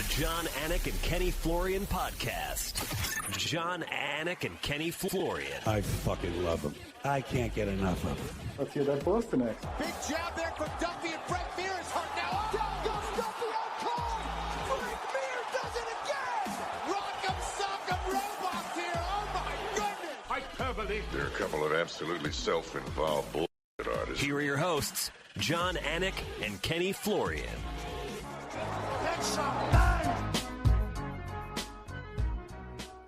John Anik and Kenny Florian podcast. John Anik and Kenny Florian. I fucking love them. I can't get enough of them. Let's hear that Boston next. Big jab there from Duffy, and Frank Mir is hurt now. Down goes Duffy on call. Frank Mir does it again. Rock'em sock'em robots here. Oh my goodness. Hyperbole. There are a couple of absolutely self-involved bullshit artists. Here are your hosts, John Anik and Kenny Florian.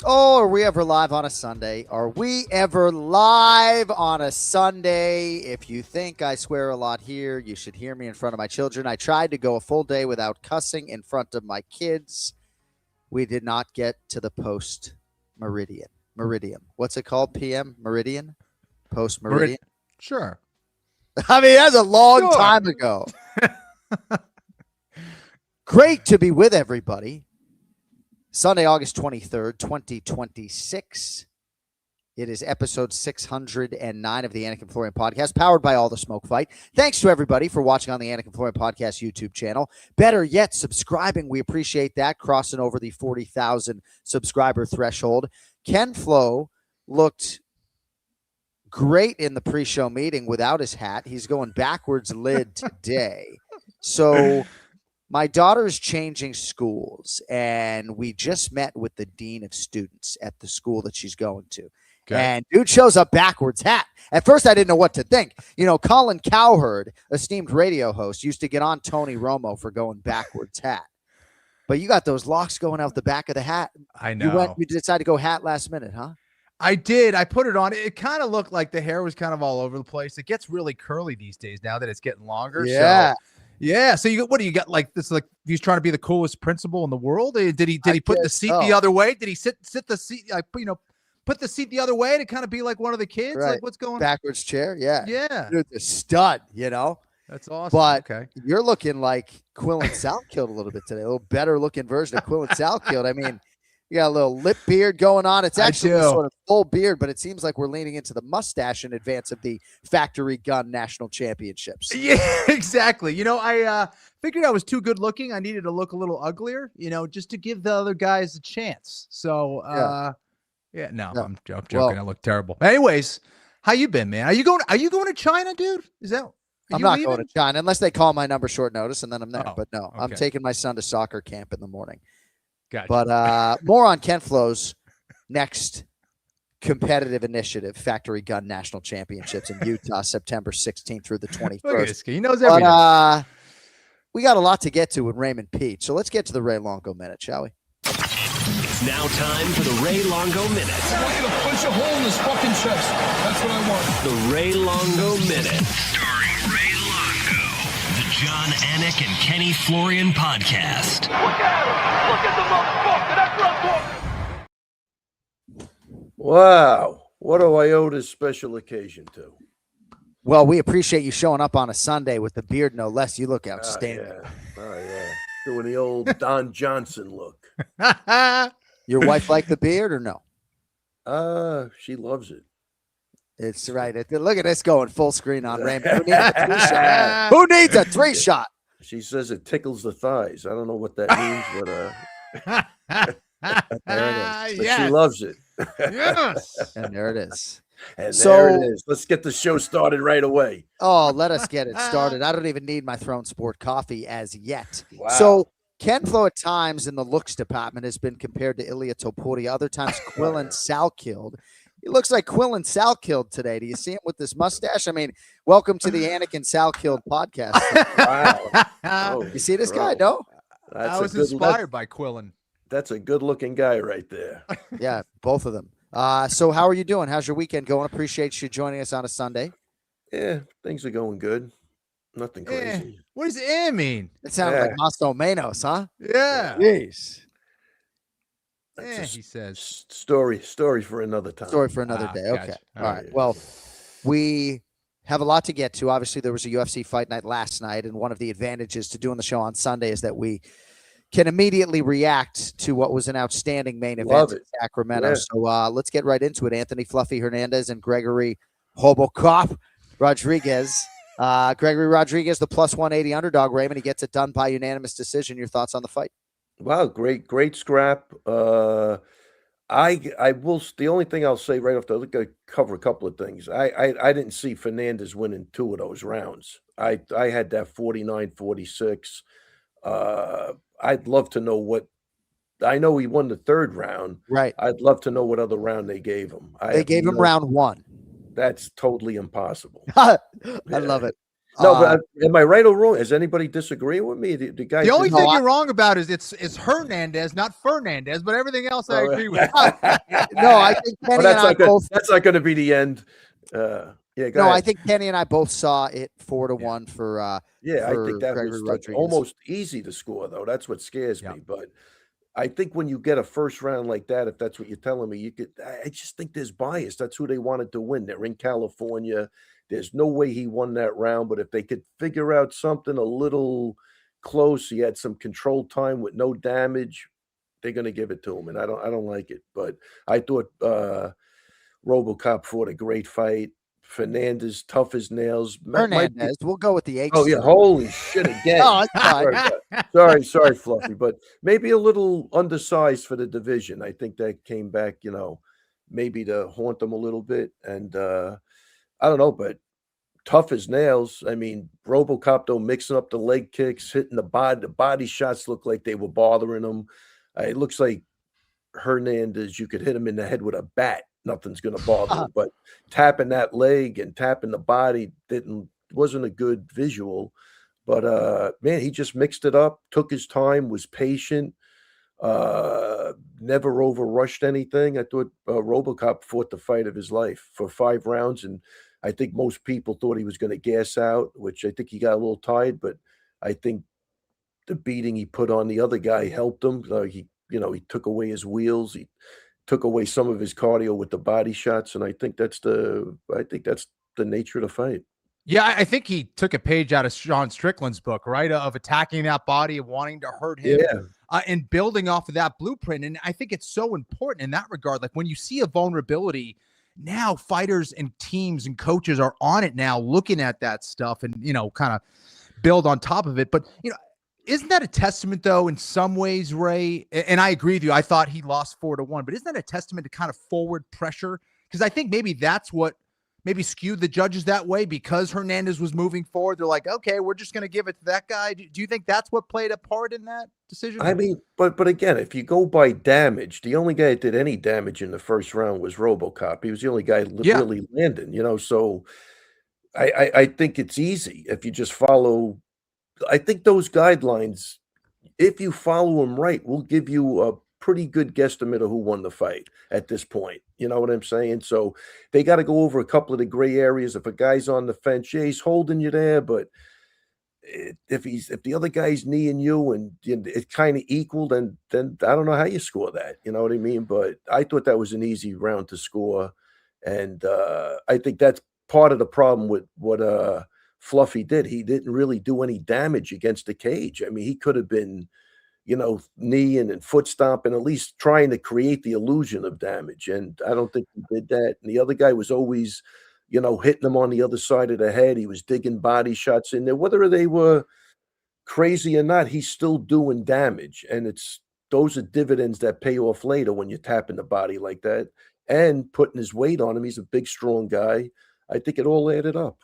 Oh, are we ever live on a Sunday? Are we ever live on a Sunday? If you think I swear a lot here, you should hear me in front of my children. I tried to go a full day without cussing in front of my kids. We did not get to the post-meridian. Meridian. What's it called, PM? Meridian? Post-meridian? Sure. I mean, that's a long time ago. Great to be with everybody. Sunday, August 23rd, 2026. It is episode 609 of the Anik and Florian podcast, powered by All the Smoke Fight. Thanks to everybody for watching on the Anik and Florian podcast YouTube channel. Better yet, subscribing. We appreciate that, crossing over the 40,000 subscriber threshold. Ken Flo looked great in the pre-show meeting without his hat. He's going backwards lid today. So my daughter's changing schools, and we just met with the dean of students at the school that she's going to. Okay. And dude shows up backwards hat. At first, I didn't know what to think. You know, Colin Cowherd, esteemed radio host, used to get on Tony Romo for going backwards hat. But you got those locks going out the back of the hat. I know. You decided to go hat last minute, huh? I did. I put it on. It kind of looked like the hair was kind of all over the place. It gets really curly these days now that it's getting longer. Yeah. So. Yeah. So what do you got? Like this? Like he's trying to be the coolest principal in the world. Did he put the seat the other way? Did he sit the seat? Put the seat the other way to kind of be like one of the kids. Right. Like what's going on? Backwards chair. Yeah. Yeah. Dude, the stud. You know. That's awesome. But okay, you're looking like Quillen Salkeld a little bit today. A little better looking version of Quillen Salkeld. I mean, you got a little lip beard going on. It's actually sort of full beard, but it seems like we're leaning into the mustache in advance of the Factory Gun National Championships. Yeah, exactly. You know, I figured I was too good looking. I needed to look a little uglier, you know, just to give the other guys a chance. So, I'm joking. Well, I look terrible. Anyways, how you been, man? Are you going to China, dude? I'm not going to China unless they call my number short notice, and then I'm there. Oh, but no, okay. I'm taking my son to soccer camp in the morning. Gotcha. But more on Ken Flo's next competitive initiative, Factory Gun National Championships in Utah, September 16th through the 21st. He knows everything. But we got a lot to get to with Raymond Pete, so let's get to the Ray Longo minute, shall we? It's now time for the Ray Longo minute. I want you to punch a hole in his fucking chest. That's what I want. The Ray Longo minute. Starring Ray Longo. The John Anik and Kenny Florian podcast. Look at him! Look at the motherfucker! That's what Wow. What do I owe this special occasion to? Well, we appreciate you showing up on a Sunday with the beard, no less. You look outstanding. Oh, yeah. Doing the old Don Johnson look. Your wife like the beard or no? She loves it. It's right. Look at this going full screen on Raymond. Who needs a three shot? She says it tickles the thighs. I don't know what that means, but there it is. But yes. She loves it. Yes. And there it is. And there it is. Let's get the show started right away. Oh, let us get it started. I don't even need my Throne Sport coffee as yet. Wow. So Ken Flo at times in the looks department has been compared to Ilya Topuria. Other times Quillen Salkeld. He looks like Quillen Salkeld today. Do you see him with this mustache? I mean, welcome to the Anik and Salkeld podcast. Wow. Oh, you see this guy? No? I was inspired by Quillen. That's a good-looking guy right there. Yeah, both of them. So how are you doing? How's your weekend going? Appreciate you joining us on a Sunday. Yeah, things are going good. Nothing crazy. What does it mean? It sounded like Masto Menos, huh? Yeah. Jeez. He says. Story for another time. Story for another day. Okay. Gotcha. All right. Well, we have a lot to get to. Obviously, there was a UFC fight night last night, and one of the advantages to doing the show on Sunday is that we can immediately react to what was an outstanding main event in Sacramento. Yeah. So let's get right into it. Anthony Fluffy Hernandez and Gregory Robocop Rodrigues. Gregory Rodrigues, the plus 180 underdog, Raymond. He gets it done by unanimous decision. Your thoughts on the fight? Wow, great scrap. I will. The only thing I'll say right off the, look, I cover a couple of things. I didn't see Fernandez winning 2 of those rounds. I had that 49-46. I'd love to know what. I know he won the 3rd round. Right. I'd love to know what other round they gave him. They gave him round 1. That's totally impossible. I love it. No, but am I right or wrong? Does anybody disagree with me? The guy. The only thing you're wrong about is it's Hernandez, not Fernandez, but everything else I agree with. No, I think Kenny and I both. That's not going to be the end. Yeah, go ahead. I think Kenny and I both saw it 4-1 for. I think that Gregory was Rodrigues. almost easy to score, though. That's what scares me. But I think when you get a first round like that, if that's what you're telling me, you could. I just think there's bias. That's who they wanted to win. They're in California. There's no way he won that round. But if they could figure out something a little close, he had some controlled time with no damage, they're going to give it to him. And I don't like it. But I thought Robocop fought a great fight. Fernandez, tough as nails. Hernandez, we'll go with the H. Oh, yeah. Holy shit again. Sorry, Fluffy. But maybe a little undersized for the division. I think that came back, maybe to haunt them a little bit. And I don't know, but tough as nails. I mean, Robocop, though, mixing up the leg kicks, hitting the body shots look like they were bothering him. It looks like Hernandez, you could hit him in the head with a bat. Nothing's going to bother him. But tapping that leg and tapping the body wasn't a good visual. But, man, he just mixed it up, took his time, was patient, never over-rushed anything. I thought Robocop fought the fight of his life for 5 rounds, and I think most people thought he was going to gas out, which I think he got a little tired, but I think the beating he put on the other guy helped him. He took away his wheels. He took away some of his cardio with the body shots, and I think that's the nature of the fight. Yeah, I think he took a page out of Sean Strickland's book, right, of attacking that body, of wanting to hurt him, and building off of that blueprint. And I think it's so important in that regard. Like when you see a vulnerability, now fighters and teams and coaches are on it now, looking at that stuff and, kind of build on top of it. But, isn't that a testament, though, in some ways, Ray? And I agree with you. I thought he lost 4-1, but isn't that a testament to kind of forward pressure? Because I think maybe that's what maybe skewed the judges that way, because Hernandez was moving forward. They're like, okay, we're just going to give it to that guy. Do you think that's what played a part in that decision? I mean, but again, if you go by damage, the only guy that did any damage in the first round was Robocop. He was the only guy really landing, so I think it's easy if you just follow. I think those guidelines, if you follow them right, will give you a pretty good guesstimate of who won the fight at this point. You know what I'm saying? So they got to go over a couple of the gray areas. If a guy's on the fence, he's holding you there, but if the other guy's kneeing you and it's kind of equal, then I don't know how you score that. You know what I mean? But I thought that was an easy round to score, and I think that's part of the problem with what Fluffy did. He didn't really do any damage against the cage. I mean, he could have been, kneeing and foot stomping, at least trying to create the illusion of damage. And I don't think he did that. And the other guy was always, hitting him on the other side of the head. He was digging body shots in there. Whether they were crazy or not, he's still doing damage. And those are dividends that pay off later when you're tapping the body like that and putting his weight on him. He's a big, strong guy. I think it all added up.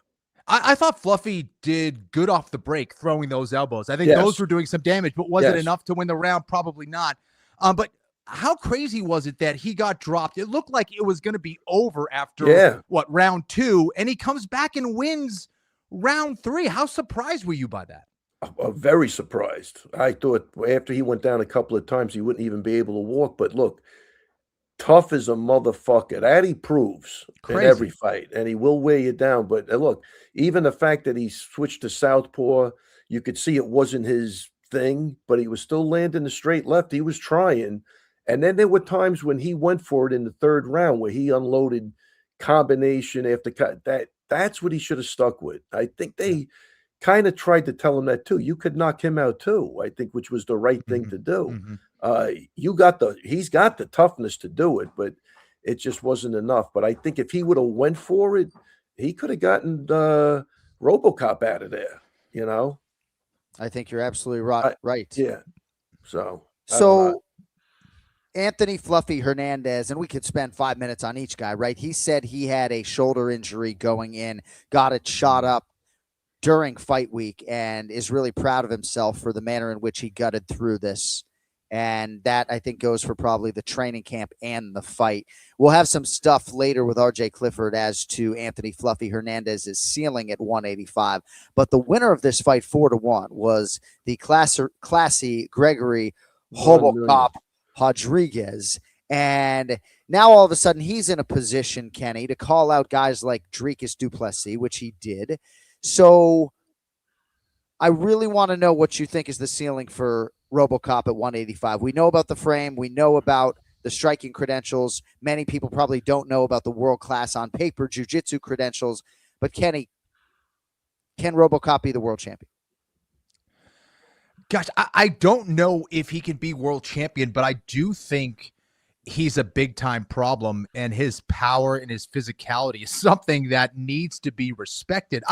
I thought Fluffy did good off the break, throwing those elbows. I think those were doing some damage, but was it enough to win the round? Probably not. But how crazy was it that he got dropped? It looked like it was going to be over after round 2, and he comes back and wins round 3. How surprised were you by that? Very surprised. I thought after he went down a couple of times, he wouldn't even be able to walk. But look, tough as a motherfucker. That he proves in every fight, and he will weigh you down. But look, even the fact that he switched to southpaw, you could see it wasn't his thing, but he was still landing the straight left. He was trying. And then there were times when he went for it in the 3rd round where he unloaded combination after that's what he should have stuck with. I think they kind of tried to tell him that too. You could knock him out too, I think, which was the right thing to do. He's got the toughness to do it, but it just wasn't enough. But I think if he would have went for it, he could have gotten Robocop out of there, I think you're absolutely right. Yeah. So So Anthony Fluffy Hernandez, and we could spend 5 minutes on each guy, right? He said he had a shoulder injury going in, got it shot up during fight week, and is really proud of himself for the manner in which he gutted through this. And that, I think, goes for probably the training camp and the fight. We'll have some stuff later with RJ Clifford as to Anthony Fluffy Hernandez's ceiling at 185. But the winner of this fight, 4-1, was the classy Gregory Robocop Rodrigues. And now all of a sudden he's in a position, Kenny, to call out guys like Dricus du Plessis, which he did. So I really want to know what you think is the ceiling for Robocop at 185. We know about the frame. We know about the striking credentials. Many people probably don't know about the world-class on paper jiu-jitsu credentials. But Kenny, can Robocop be the world champion? Gosh, I don't know if he can be world champion, but I do think he's a big-time problem, and his power and his physicality is something that needs to be respected.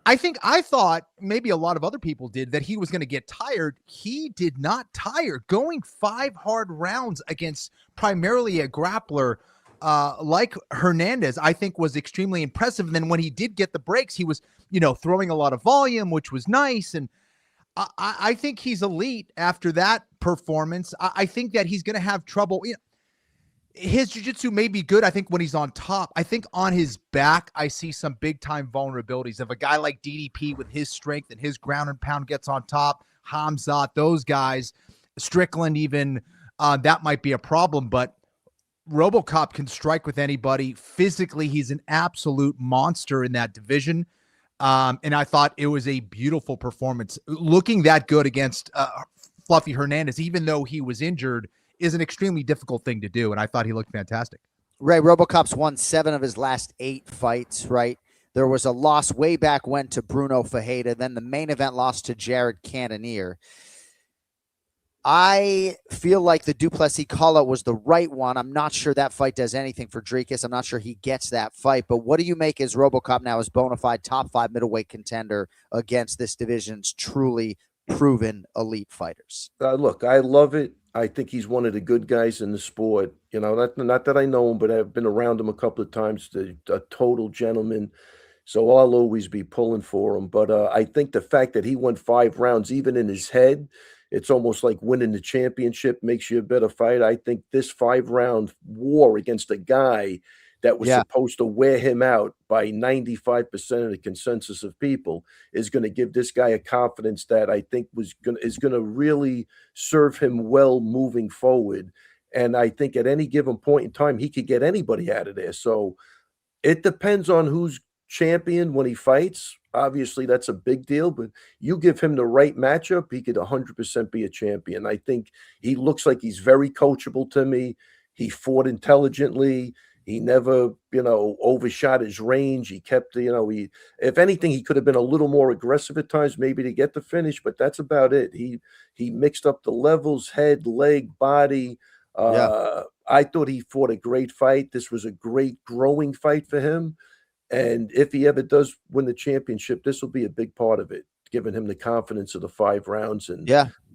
I thought, maybe a lot of other people did, that he was going to get tired. He did not tire. Going 5 hard rounds against primarily a grappler like Hernandez, I think was extremely impressive. And then when he did get the breaks, he was, throwing a lot of volume, which was nice. And I think he's elite after that performance. I think that he's going to have trouble. His jiu-jitsu may be good, I think, when he's on top. I think on his back, I see some big-time vulnerabilities. If a guy like DDP with his strength and his ground and pound gets on top, Hamzat, those guys, Strickland even, that might be a problem. But Robocop can strike with anybody. Physically, he's an absolute monster in that division. And I thought it was a beautiful performance. Looking that good against Fluffy Hernandez, even though he was injured, is an extremely difficult thing to do, and I thought he looked fantastic. Ray, Robocop's won 7 of his last 8 fights, right? There was a loss way back when to Bruno Fajeda, then the main event loss to Jared Cannonier. I feel like the du Plessis call-out was the right one. I'm not sure that fight does anything for Dricus. I'm not sure he gets that fight, but what do you make as Robocop now as bona fide top 5 middleweight contender against this division's truly proven elite fighters? Look, I love it. I think he's one of the good guys in the sport. Not that I know him, but I've been around him a couple of times. A total gentleman. So I'll always be pulling for him. But I think the fact that he won 5 rounds, even in his head, it's almost like winning the championship makes you a better fighter. I think this 5-round war against a guy that was supposed to wear him out by 95% of the consensus of people is going to give this guy a confidence that I think is going to really serve him well moving forward. And I think at any given point in time, he could get anybody out of there. So it depends on who's champion when he fights. Obviously, that's a big deal, but you give him the right matchup, he could 100% be a champion. I think he looks like he's very coachable to me. He fought intelligently. He never, overshot his range. He kept, if anything, he could have been a little more aggressive at times, maybe to get the finish, but that's about it. He mixed up the levels, head, leg, body. I thought he fought a great fight. This was a great growing fight for him. And if he ever does win the championship, this will be a big part of it, giving him the confidence of the 5 rounds. And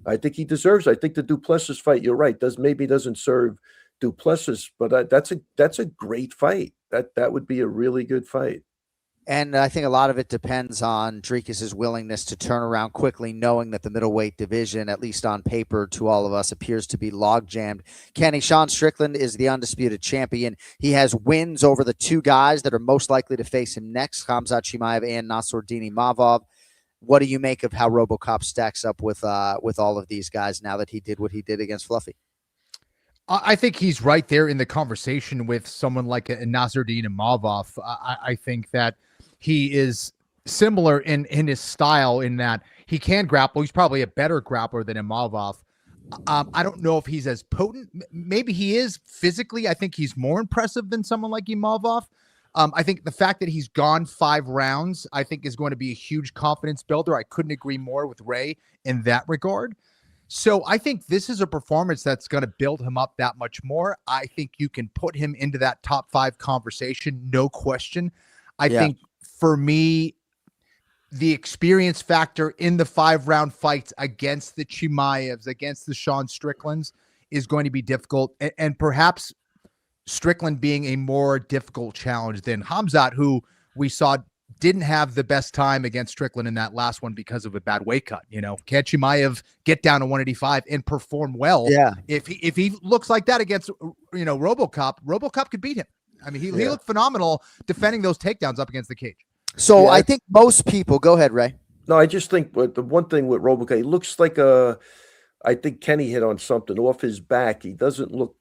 I think he deserves. I think the du Plessis fight, you're right, doesn't serve du Plessis, but that's a great fight. That would be a really good fight. And I think a lot of it depends on Dricus's willingness to turn around quickly, knowing that the middleweight division, at least on paper to all of us, appears to be log jammed. Kenny, Sean Strickland is the undisputed champion. He has wins over the 2 guys that are most likely to face him next, Khamzat Chimaev and Nassourdini Mavov. What do you make of how Robocop stacks up with all of these guys now that he did what he did against Fluffy? I think he's right there in the conversation with someone like a Nassourdini Mavov. I think that he is similar in his style in that he can grapple. He's probably a better grappler than Imavov. I don't know if he's as potent. Maybe he is physically. I think he's more impressive than someone like Imavov. I think the fact that he's gone 5 rounds, I think is going to be a huge confidence builder. I couldn't agree more with Ray in that regard. So I think this is a performance that's going to build him up that much more. I think you can put him into that top 5 conversation, no question. I think for me, the experience factor in the 5-round fights against the Chimaevs, against the Sean Stricklands is going to be difficult. And perhaps Strickland being a more difficult challenge than Khamzat, who we saw didn't have the best time against Strickland in that last one because of a bad weight cut. You know, can Chimaev get down to 185 and perform well? Yeah. If he looks like that against, Robocop could beat him. I mean, he looked phenomenal defending those takedowns up against the cage. So I think most people, go ahead, Ray. No, I just think the one thing with Robocop, he looks like I think Kenny hit on something off his back. He doesn't look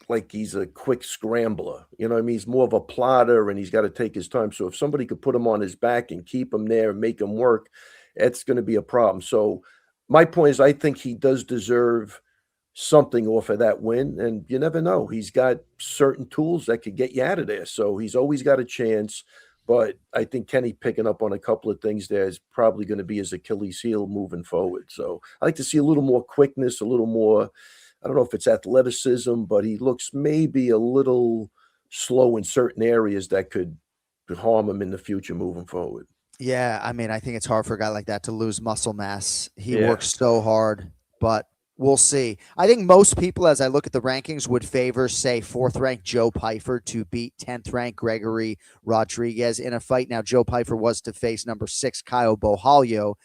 like he's a quick scrambler. You know what I mean? He's more of a plotter, and he's got to take his time. So if somebody could put him on his back and keep him there and make him work, it's going to be a problem. So my point is, I think he does deserve something off of that win, and you never know. He's got certain tools that could get you out of there. So he's always got a chance. But I think Kenny picking up on a couple of things there is probably going to be his Achilles heel moving forward. So I like to see a little more quickness, a little more, I don't know if it's athleticism, but he looks maybe a little slow in certain areas that could harm him in the future moving forward. Yeah, I mean, I think it's hard for a guy like that to lose muscle mass. He works so hard, but we'll see. I think most people, as I look at the rankings, would favor, say, 4th-ranked Joe Pyfer to beat 10th-ranked Gregory Rodrigues in a fight. Now, Joe Pyfer was to face number 6, Caio Borralho.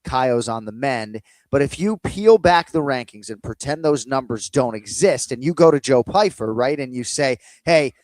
Caio's on the mend. But if you peel back the rankings and pretend those numbers don't exist, and you go to Joe Pyfer, right, and you say, hey,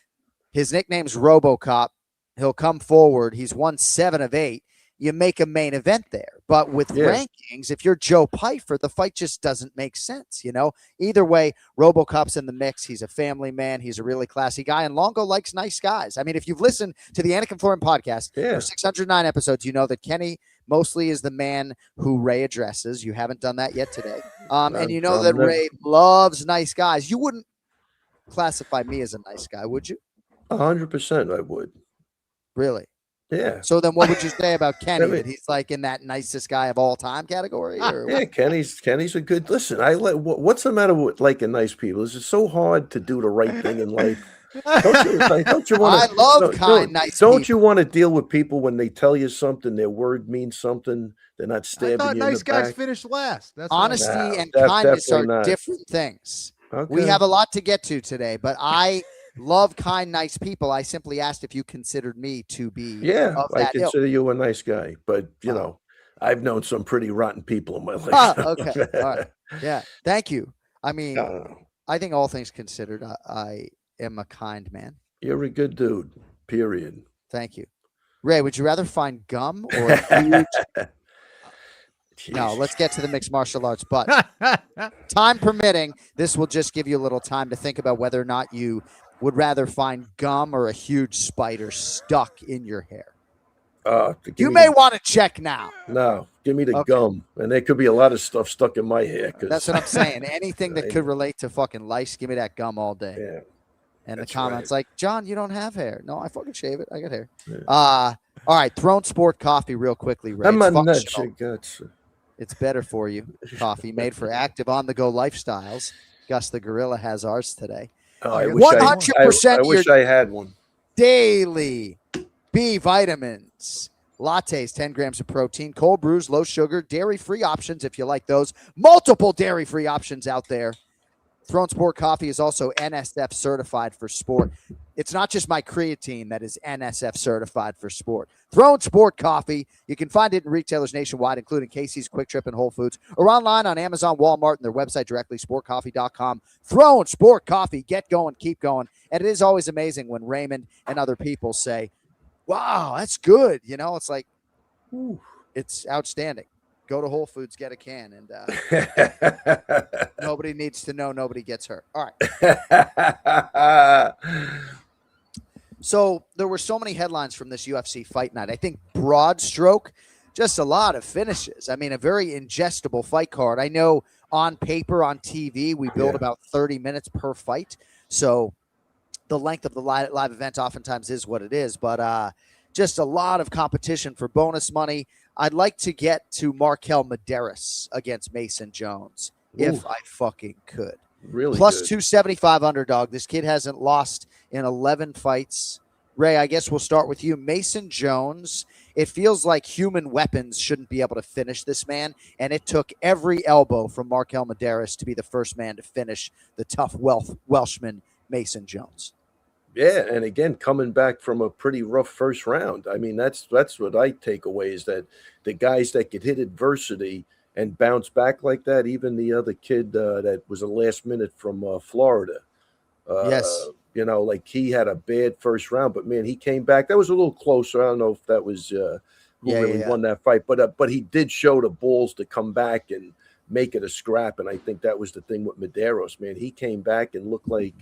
his nickname's Robocop, he'll come forward, he's won 7 of 8, you make a main event there. But with rankings, if you're Joe Pyfer, the fight just doesn't make sense, you know? Either way, Robocop's in the mix. He's a family man. He's a really classy guy, and Longo likes nice guys. I mean, if you've listened to the Anik and Florian podcast for 609 episodes, you know that Kenny mostly is the man who Ray addresses. You haven't done that yet today. And you know that Ray loves nice guys. You wouldn't classify me as a nice guy, would you? 100% I would. Really? Yeah. So then what would you say about Kenny? That he's like in that nicest guy of all time category? Or yeah, Kenny's a good, listen, what's the matter with liking nice people? Is it so hard to do the right thing in life? Don't you want I love kind, nice people. Don't you want to deal with people when they tell you something, their word means something, they're not stabbing you in the back? Nice guys finish last. That's honesty and kindness are different things. Okay. We have a lot to get to today, but I love kind, nice people. I simply asked if you considered me to be. Yeah, I consider you a nice guy, but you know, I've known some pretty rotten people in my life. Okay, all right, yeah, thank you. I mean, I think all things considered, I am a kind man. You're a good dude. Period. Thank you, Ray. Would you rather find gum or a huge? No, let's get to the mixed martial arts. But time permitting, this will just give you a little time to think about whether or not you would rather find gum or a huge spider stuck in your hair. You may want to check now. No, give me the gum. And there could be a lot of stuff stuck in my hair. That's what I'm saying. Anything that could relate to fucking lice, give me that gum all day. Yeah. And the comments like, John, you don't have hair. No, I fucking shave it. I got hair. Yeah. All right, Throne Sport Coffee real quickly, Ray. It's better for you. Coffee made for active on-the-go lifestyles. Gus the Gorilla has ours today. Oh, I wish I had one. Daily B vitamins, lattes, 10 grams of protein, cold brews, low sugar, dairy-free options if you like those. Multiple dairy-free options out there. Throne Sport Coffee is also NSF certified for sport. It's not just my creatine that is NSF certified for sport. Throne Sport Coffee, you can find it in retailers nationwide, including Casey's, Quick Trip, and Whole Foods, or online on Amazon, Walmart, and their website directly, sportcoffee.com. Throne Sport Coffee, get going, keep going. And it is always amazing when Raymond and other people say, wow, that's good. You know, it's like, ooh, it's outstanding. Go to Whole Foods, get a can, and nobody needs to know. Nobody gets hurt. All right. So there were so many headlines from this UFC fight night. I think broad stroke, just a lot of finishes. I mean, a very ingestible fight card. I know on paper, on TV, we build about 30 minutes per fight. So the length of the live event oftentimes is what it is. But just a lot of competition for bonus money. I'd like to get to Markel Medeiros against Mason Jones if I fucking could. Really? Plus 275 underdog. This kid hasn't lost in 11 fights. Ray, I guess we'll start with you. Mason Jones, it feels like human weapons shouldn't be able to finish this man, and it took every elbow from Markel Medeiros to be the first man to finish the tough Welshman Mason Jones. Yeah, and again, coming back from a pretty rough first round. I mean, that's what I take away is that the guys that could hit adversity and bounce back like that, even the other kid that was a last minute from Florida. Yes. You know, like he had a bad first round, but man, he came back. That was a little closer. I don't know if that was who really won that fight, but he did show the balls to come back and make it a scrap. And I think that was the thing with Medeiros, man. He came back and looked like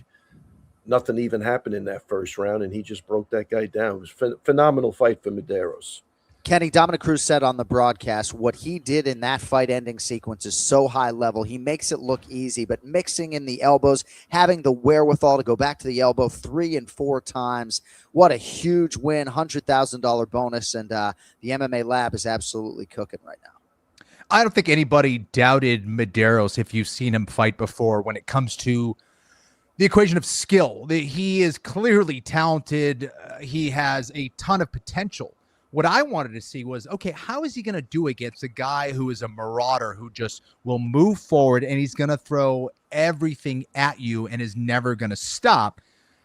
nothing even happened in that first round, and he just broke that guy down. It was a phenomenal fight for Medeiros. Kenny, Dominic Cruz said on the broadcast, what he did in that fight-ending sequence is so high level. He makes it look easy, but mixing in the elbows, having the wherewithal to go back to the elbow 3 and 4 times, what a huge win, $100,000 bonus, and the MMA Lab is absolutely cooking right now. I don't think anybody doubted Medeiros if you've seen him fight before when it comes to the equation of skill. He is clearly talented. He has a ton of potential. What I wanted to see was, okay, how is he going to do against a guy who is a marauder who just will move forward and he's going to throw everything at you and is never going to stop?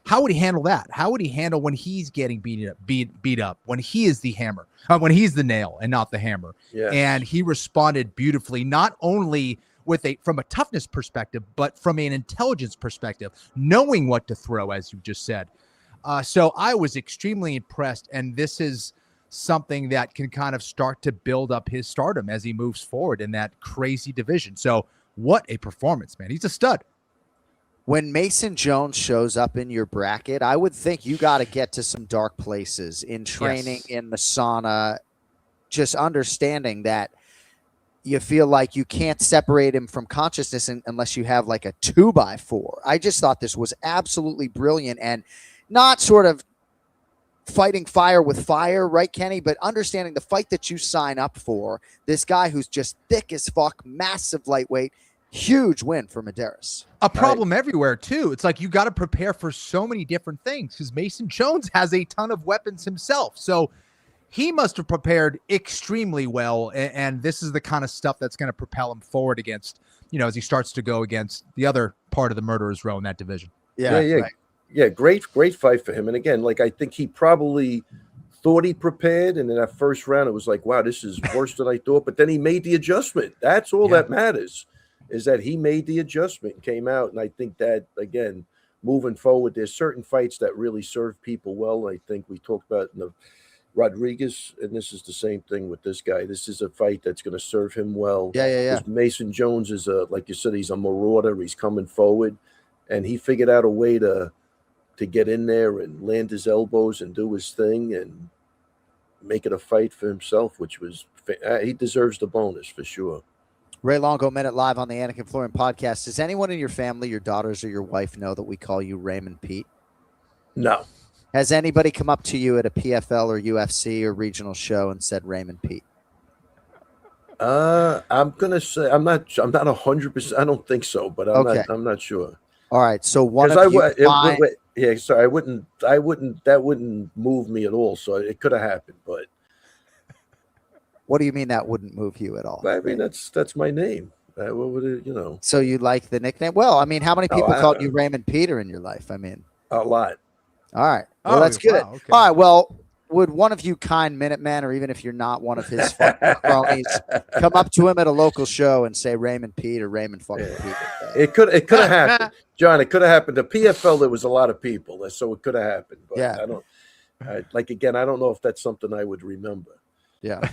How would he handle that? How would he handle when he's getting beat up, when he is the hammer, when he's the nail and not the hammer? Yes. And he responded beautifully, not only from a toughness perspective, but from an intelligence perspective, knowing what to throw, as you just said. So I was extremely impressed, and this is something that can kind of start to build up his stardom as he moves forward in that crazy division. So what a performance, man. He's a stud. When Mason Jones shows up in your bracket, I would think you got to get to some dark places in training, in the sauna, just understanding that you feel like you can't separate him from consciousness unless you have like a 2x4. I just thought this was absolutely brilliant and not sort of fighting fire with fire, right, Kenny? But understanding the fight that you sign up for, this guy who's just thick as fuck, massive lightweight, huge win for Medeiros. A problem everywhere, too. It's like you got to prepare for so many different things because Mason Jones has a ton of weapons himself. So he must have prepared extremely well, and this is the kind of stuff that's going to propel him forward against, as he starts to go against the other part of the murderer's row in that division. Yeah. Right. Yeah, great fight for him. And again, like I think he probably thought he prepared, and in that first round, it was like, wow, this is worse than I thought. But then he made the adjustment. That's all that matters, is that he made the adjustment and came out. And I think that, again, moving forward, there's certain fights that really serve people well. I think we talked about in the Rodrigues, and this is the same thing with this guy. This is a fight that's going to serve him well. Yeah. Mason Jones is like you said, he's a marauder. He's coming forward, and he figured out a way to get in there and land his elbows and do his thing and make it a fight for himself, which was he deserves the bonus for sure. Ray Longo, Minute Live on the Anik and Florian podcast. Does anyone in your family, your daughters or your wife, know that we call you Raymond Pete? No. Has anybody come up to you at a PFL or UFC or regional show and said Raymond Pete? I'm gonna say I'm not 100%. I don't think so, but I'm not sure. All right, so one of you. I wouldn't. That wouldn't move me at all. So it could have happened, but. What do you mean that wouldn't move you at all? I mean that's my name. What would it, So you like the nickname? Well, I mean, how many people called you Raymond Peter in your life? I mean, a lot. All right. Well, that's good. Wow, okay. All right. Well, would one of you kind Minutemen, or even if you're not one of his fucking cronies, come up to him at a local show and say Raymond Pete or Raymond fucking Pete? It could have happened, John. It could have happened. The PFL, there was a lot of people, so it could have happened. But yeah. I don't know if that's something I would remember. Yeah.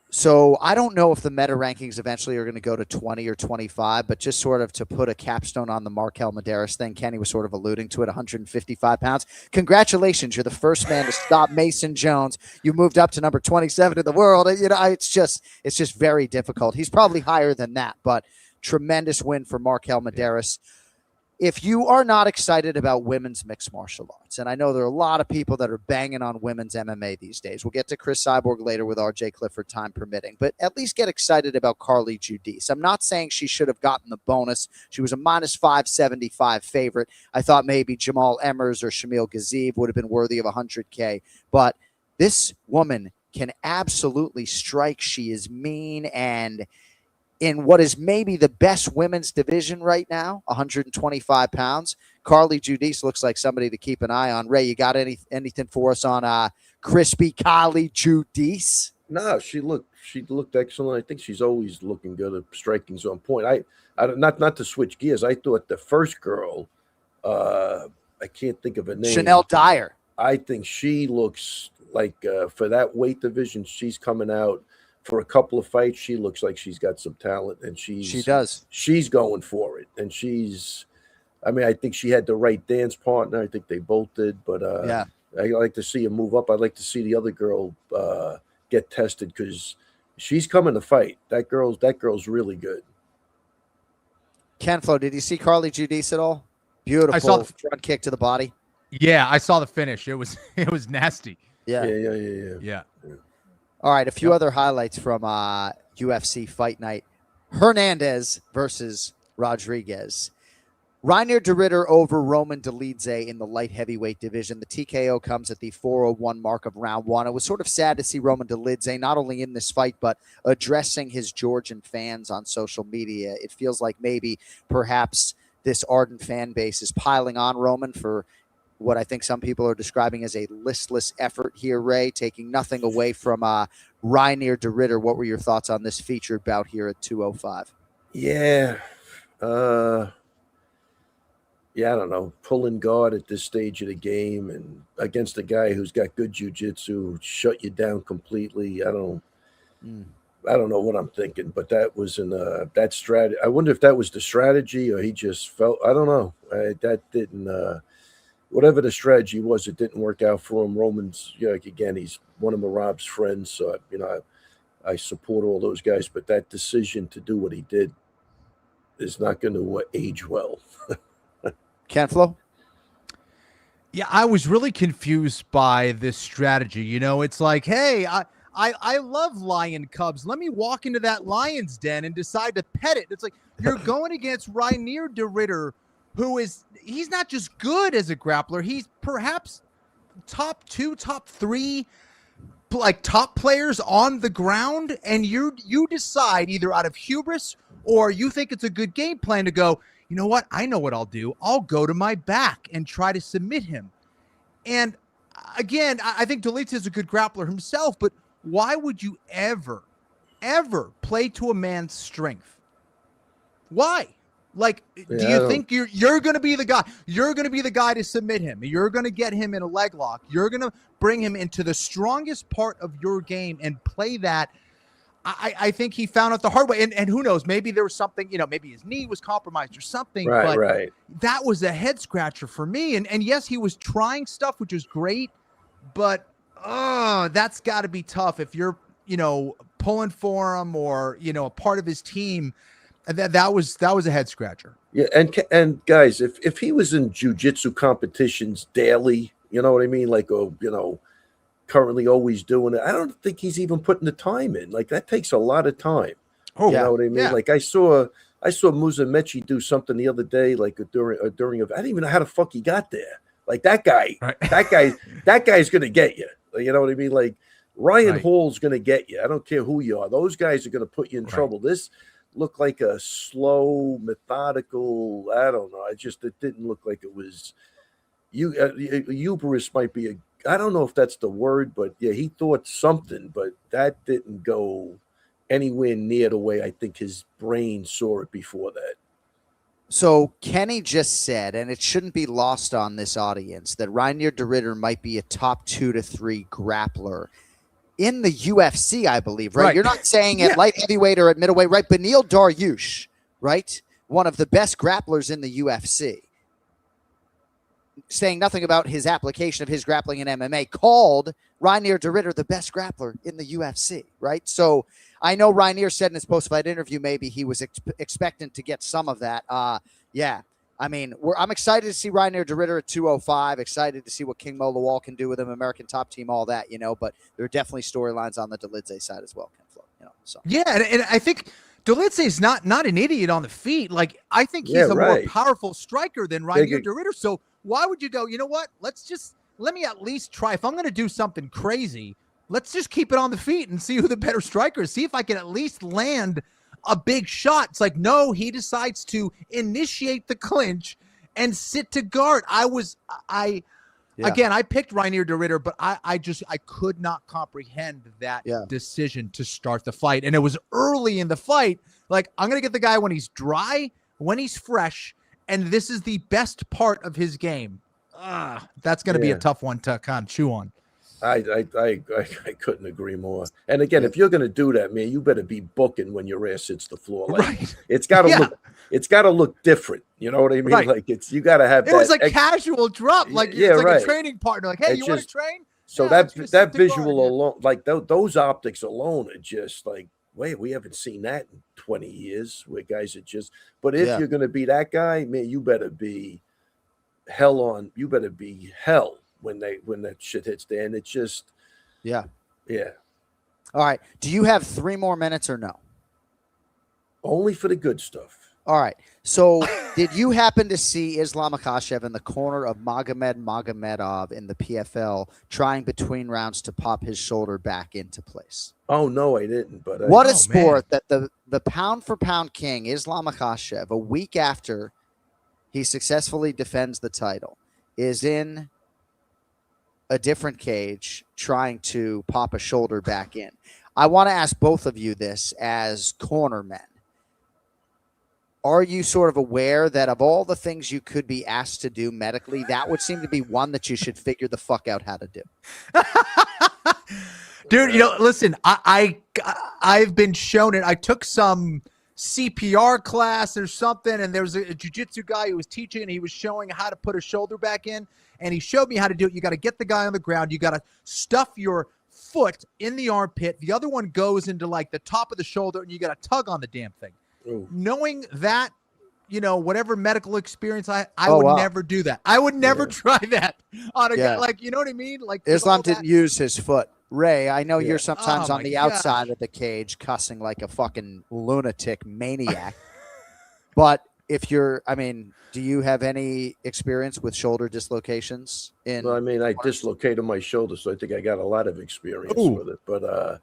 So I don't know if the meta rankings eventually are going to go to 20 or 25, but just sort of to put a capstone on the Markel Medeiros thing, Kenny was sort of alluding to it, 155 pounds. Congratulations. You're the first man to stop Mason Jones. You moved up to number 27 in the world. It's just very difficult. He's probably higher than that, but tremendous win for Markel Medeiros. if you are not excited about women's mixed martial arts, and I know there are a lot of people that are banging on women's MMA these days. We'll get to Cris Cyborg later with RJ Clifford, time permitting, but at least get excited about Carli Judice. I'm not saying she should have gotten the bonus. She was a minus 575 favorite. I thought maybe Jamal Emmers or Shamil Gaziev would have been worthy of 100K, but this woman can absolutely strike. She is mean, and in what is maybe the best women's division right now, 125 pounds, Carli Judice looks like somebody to keep an eye on. Ray, you got anything for us on crispy Carli Judice? No, she looked excellent. I think she's always looking good at striking on point. I not to switch gears. I thought the first girl, I can't think of her name. Chanel Dyer. I think she looks like for that weight division, she's coming out. For a couple of fights, she looks like she's got some talent, and she does. She's going for it, and I think she had the right dance partner. I think they both did, but I like to see her move up. I'd like to see the other girl get tested because she's coming to fight. That girl's really good. Ken Flo, did you see Carli Judice at all? Beautiful. I saw the front kick to the body. Yeah, I saw the finish. It was nasty. Yeah. All right, a few other highlights from UFC Fight Night. Hernandez versus Rodrigues. Reinier de Ridder over Roman Dolidze in the light heavyweight division. The TKO comes at the 4:01 mark of round one. It was sort of sad to see Roman Dolidze not only in this fight, but addressing his Georgian fans on social media. It feels like maybe perhaps this ardent fan base is piling on Roman for what I think some people are describing as a listless effort here, Ray, taking nothing away from Reinier de Ridder. What were your thoughts on this featured bout here at 205? Yeah. I don't know. Pulling guard at this stage of the game and against a guy who's got good jiu-jitsu, shut you down completely. I don't know what I'm thinking, but that was that strategy. I wonder if that was the strategy or he just felt, I don't know. That didn't, whatever the strategy was, it didn't work out for him. Roman's, again, he's one of Marab's friends, so I support all those guys. But that decision to do what he did is not going to age well. Ken Flo? Yeah, I was really confused by this strategy. It's like, hey, I love lion cubs. Let me walk into that lion's den and decide to pet it. It's like you're going against Reinier de Ridder, he's not just good as a grappler. He's perhaps top 2, top 3, like top players on the ground. And you decide either out of hubris or you think it's a good game plan to go, you know what? I know what I'll do. I'll go to my back and try to submit him. And again, I think Dolidze is a good grappler himself, but why would you ever play to a man's strength? Why? Like, do you think you're going to be the guy? You're going to be the guy to submit him. You're going to get him in a leg lock. You're going to bring him into the strongest part of your game and play that. I think he found out the hard way. And who knows? Maybe there was something, maybe his knee was compromised or something. Right. That was a head scratcher for me. And yes, he was trying stuff, which was great. But that's got to be tough if you're, pulling for him or, a part of his team. That was a head scratcher. Yeah, and guys, if he was in jiu-jitsu competitions daily, you know what I mean, like currently always doing it, I don't think he's even putting the time in. Like that takes a lot of time. You know what I mean? Yeah. Like I saw Musa Mechi do something the other day, like during I didn't even know how the fuck he got there. Like that guy, that guy's gonna get you. You know what I mean? Like Ryan Hall's gonna get you. I don't care who you are. Those guys are gonna put you in trouble. This looked like a slow, methodical. I don't know. It didn't look like it was. Hubris might be I don't know if that's the word, but yeah, he thought something, but that didn't go anywhere near the way I think his brain saw it before that. So Kenny just said, and it shouldn't be lost on this audience, that Reinier de Ridder might be a top 2 to 3 grappler in the UFC, I believe, right? You're not saying at light heavyweight or at middleweight, right? Beneil Dariush, right? One of the best grapplers in the UFC. Saying nothing about his application of his grappling in MMA, called Reinier de Ridder the best grappler in the UFC, right? So I know Reinier said in his post-fight interview maybe he was expectant to get some of that. I mean, I'm excited to see Reinier de Ridder at 205. Excited to see what King Mo Lawal can do with him, American Top Team, all that, but there are definitely storylines on the Dolidze side as well, Ken Flo, So yeah, and I think Dolidze is not an idiot on the feet. Like, I think he's a more powerful striker than Reinier de Ridder. So why would you go, you know what? Let me at least try. If I'm going to do something crazy, let's just keep it on the feet and see who the better striker is. See if I can at least land a big shot. It's like, no, he decides to initiate the clinch and sit to guard. Again, I picked Reinier de Ridder, but I could not comprehend that decision to start the fight. And it was early in the fight. Like, I'm going to get the guy when he's dry, when he's fresh, and this is the best part of his game. That's going to be a tough one to kind of chew on. I couldn't agree more. And again, if you're going to do that, man, you better be booking when your ass hits the floor. Like, it's got to look different. You know what I mean? Right. Like, you got to have. It was like casual drop, like it's like a training partner. Like, hey, you want to train? So that visual alone, like those optics alone, are just like, wait, we haven't seen that in 20 years. Where guys are just. But if you're going to be that guy, man, you better be hell on. You better be hell when that shit hits there, and it's just yeah. All right, do you have 3 more minutes or no? Only for the good stuff. All right, so did you happen to see Islam Makhachev in the corner of Nurmagomedov in the PFL trying between rounds to pop his shoulder back into place? Oh no, I didn't. But what a sport that the pound for pound king Islam Makhachev, a week after he successfully defends the title, is in a different cage trying to pop a shoulder back in. I want to ask both of you this as cornermen. Are you sort of aware that of all the things you could be asked to do medically, that would seem to be one that you should figure the fuck out how to do? Dude, listen, I've been shown it. I took some CPR class or something, and there was a jiu-jitsu guy who was teaching, and he was showing how to put a shoulder back in. And he showed me how to do it. You got to get the guy on the ground. You got to stuff your foot in the armpit. The other one goes into like the top of the shoulder, and you got to tug on the damn thing. Ooh. Knowing that, whatever medical experience I would never do that. I would never try that on a guy. Like, you know what I mean? Like, Islam didn't use his foot. Ray, I know you're sometimes on the outside of the cage cussing like a fucking lunatic maniac. But if you're, do you have any experience with shoulder dislocations? I dislocated my shoulder, so I think I got a lot of experience with it. But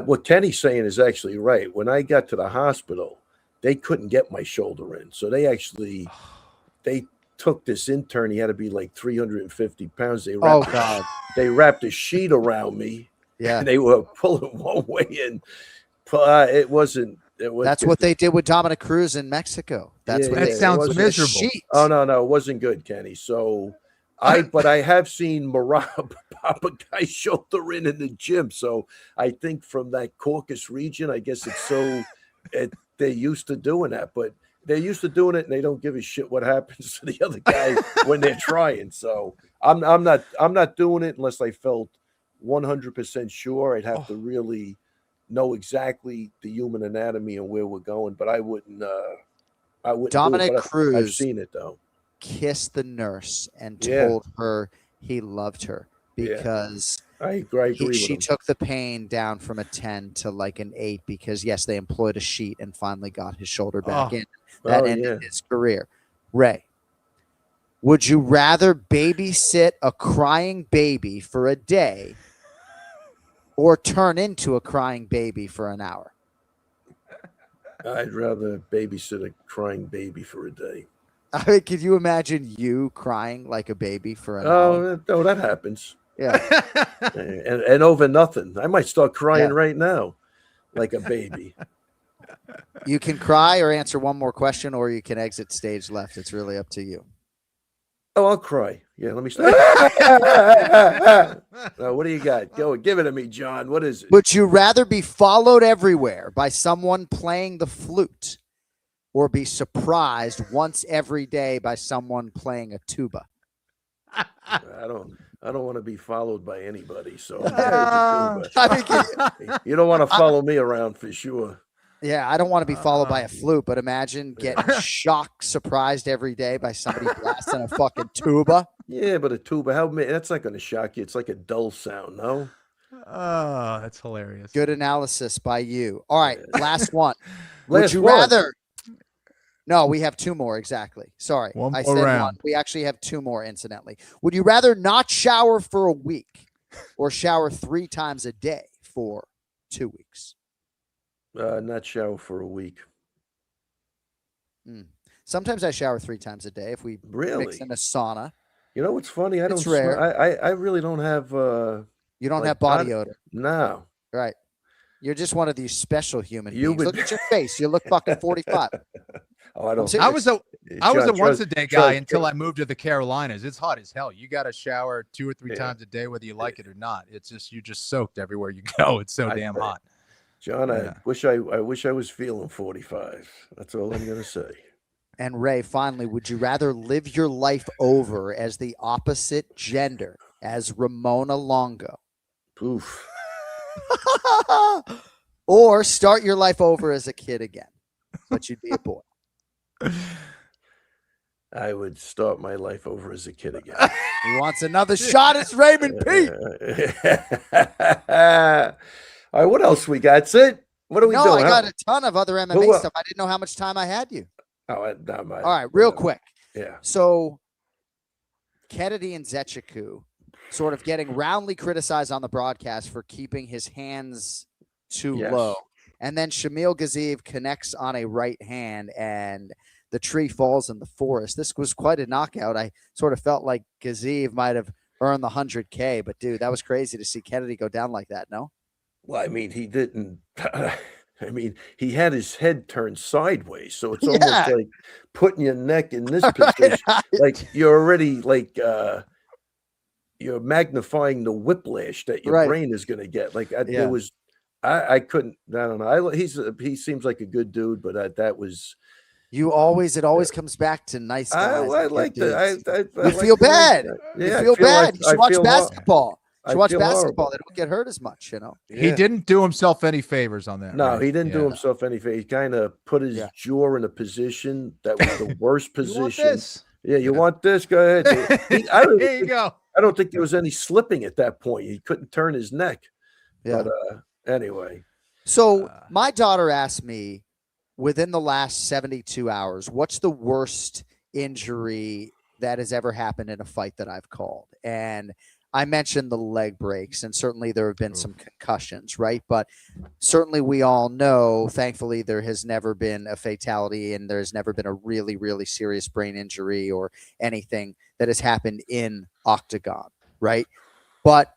what Kenny's saying is actually right. When I got to the hospital, they couldn't get my shoulder in. So they took this intern. He had to be like 350 pounds. They wrapped a sheet around me. Yeah. And they were pulling one way in. It wasn't. That's what they did with Dominic Cruz in Mexico. That sounds miserable. Oh no, it wasn't good, Kenny. So but I have seen Marab pop a guy's shoulder in the gym. So I think from that Caucasus region, I guess it's they're used to doing that, but they're used to doing it and they don't give a shit what happens to the other guy when they're trying. So I'm not doing it unless I felt 100% sure. I'd have to really know exactly the human anatomy and where we're going, but I wouldn't. Dominic Cruz, I've seen it though. Kissed the nurse and told her he loved her because I agree she took the pain down from a 10 to like an 8 because they employed a sheet and finally got his shoulder back in. That ended his career. Ray, would you rather babysit a crying baby for a day or turn into a crying baby for an hour? I'd rather babysit a crying baby for a day. Could you imagine you crying like a baby for an hour? Oh, that happens. Yeah. and over nothing. I might start crying right now like a baby. You can cry or answer one more question, or you can exit stage left. It's really up to you. Oh, I'll cry. Yeah, let me start. What do you got? Go, give it to me, John. What is it? Would you rather be followed everywhere by someone playing the flute or be surprised once every day by someone playing a tuba? I don't want to be followed by anybody. So I mean, you don't want to follow me around for sure. Yeah, I don't want to be followed by a flute, but imagine getting shocked, surprised every day by somebody blasting a fucking tuba. Yeah, but a tuba, that's not going to shock you. It's like a dull sound, no? Oh, that's hilarious. Good analysis by you. All right, last one. Last Would you one. rather? No, we have two more. Exactly. Sorry, One I more said round. one. We actually have two more. Incidentally, would you rather not shower for a week or shower 3 times a day for 2 weeks? Not shower for a week. Sometimes I shower 3 times a day if we mix in a sauna. You know what's funny? I It's don't. rare. I really don't have. You don't like, have body odor. No. Right. You're just one of these special human You beings. would- Look at your face. You look fucking 45. Oh, I don't. I was a John, once a day guy John, until I moved to the Carolinas. It's hot as hell. You got to shower 2 or 3 times a day, whether you like it or not. It's just you're just soaked everywhere you go. It's so damn hot. John, I wish I was feeling 45. That's all I'm gonna say. And Ray, finally, would you rather live your life over as the opposite gender, as Ramona Longo, Oof. or start your life over as a kid again, but you'd be a boy? I would start my life over as a kid again. He wants another shot. It's Raymond Pete. All right, what else we got? That's it. What are we doing? I got a ton of other MMA stuff. I didn't know how much time I had you. Oh, all right, real quick. Yeah. So Kennedy and Zechiku sort of getting roundly criticized on the broadcast for keeping his hands too low. And then Shamil Gaziev connects on a right hand and the tree falls in the forest. This was quite a knockout. I sort of felt like Gaziev might have earned the 100K, but dude, that was crazy to see Kennedy go down like that, no? Well, I mean, he didn't. I mean, he had his head turned sideways, so it's almost like putting your neck in this position. Like you're already like you're magnifying the whiplash that your brain is going to get. Like there was, I couldn't. I don't know. He seems like a good dude, but that was. It always comes back to nice guys. I like that. You feel bad. You feel bad. You should watch basketball. You watch basketball. Horrible. They don't get hurt as much, you know. He didn't do himself any favors on that. No, right? he didn't do himself any favors. He kind of put his jaw in a position that was the worst position. You want this? Go ahead. There you go. I don't think there was any slipping at that point. He couldn't turn his neck. Yeah. But anyway. So my daughter asked me within the last 72 hours, what's the worst injury that has ever happened in a fight that I've called? And I mentioned the leg breaks, and certainly there have been some concussions, right? But certainly we all know, thankfully, there has never been a fatality and there's never been a really, really serious brain injury or anything that has happened in octagon, right? But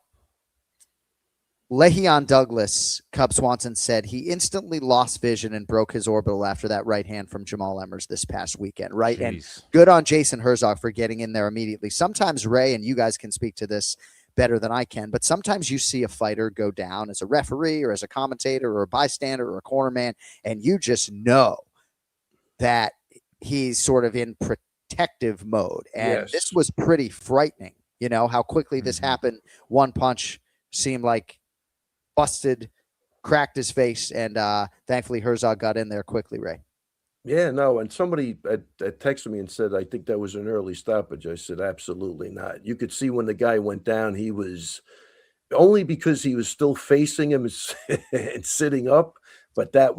Le'Veon Douglas, Cub Swanson, said he instantly lost vision and broke his orbital after that right hand from Jamal Emmers this past weekend, right? Jeez. And good on Jason Herzog for getting in there immediately. Sometimes, Ray, and you guys can speak to this better than I can, but sometimes you see a fighter go down as a referee or as a commentator or a bystander or a corner man, and you just know that he's sort of in protective mode. And this was pretty frightening, you know, how quickly this happened. One punch seemed like busted, cracked his face, and thankfully Herzog got in there quickly, Ray. Yeah, no, and somebody texted me and said, I think that was an early stoppage. I said, absolutely not. You could see when the guy went down, he was only because he was still facing him and sitting up, but that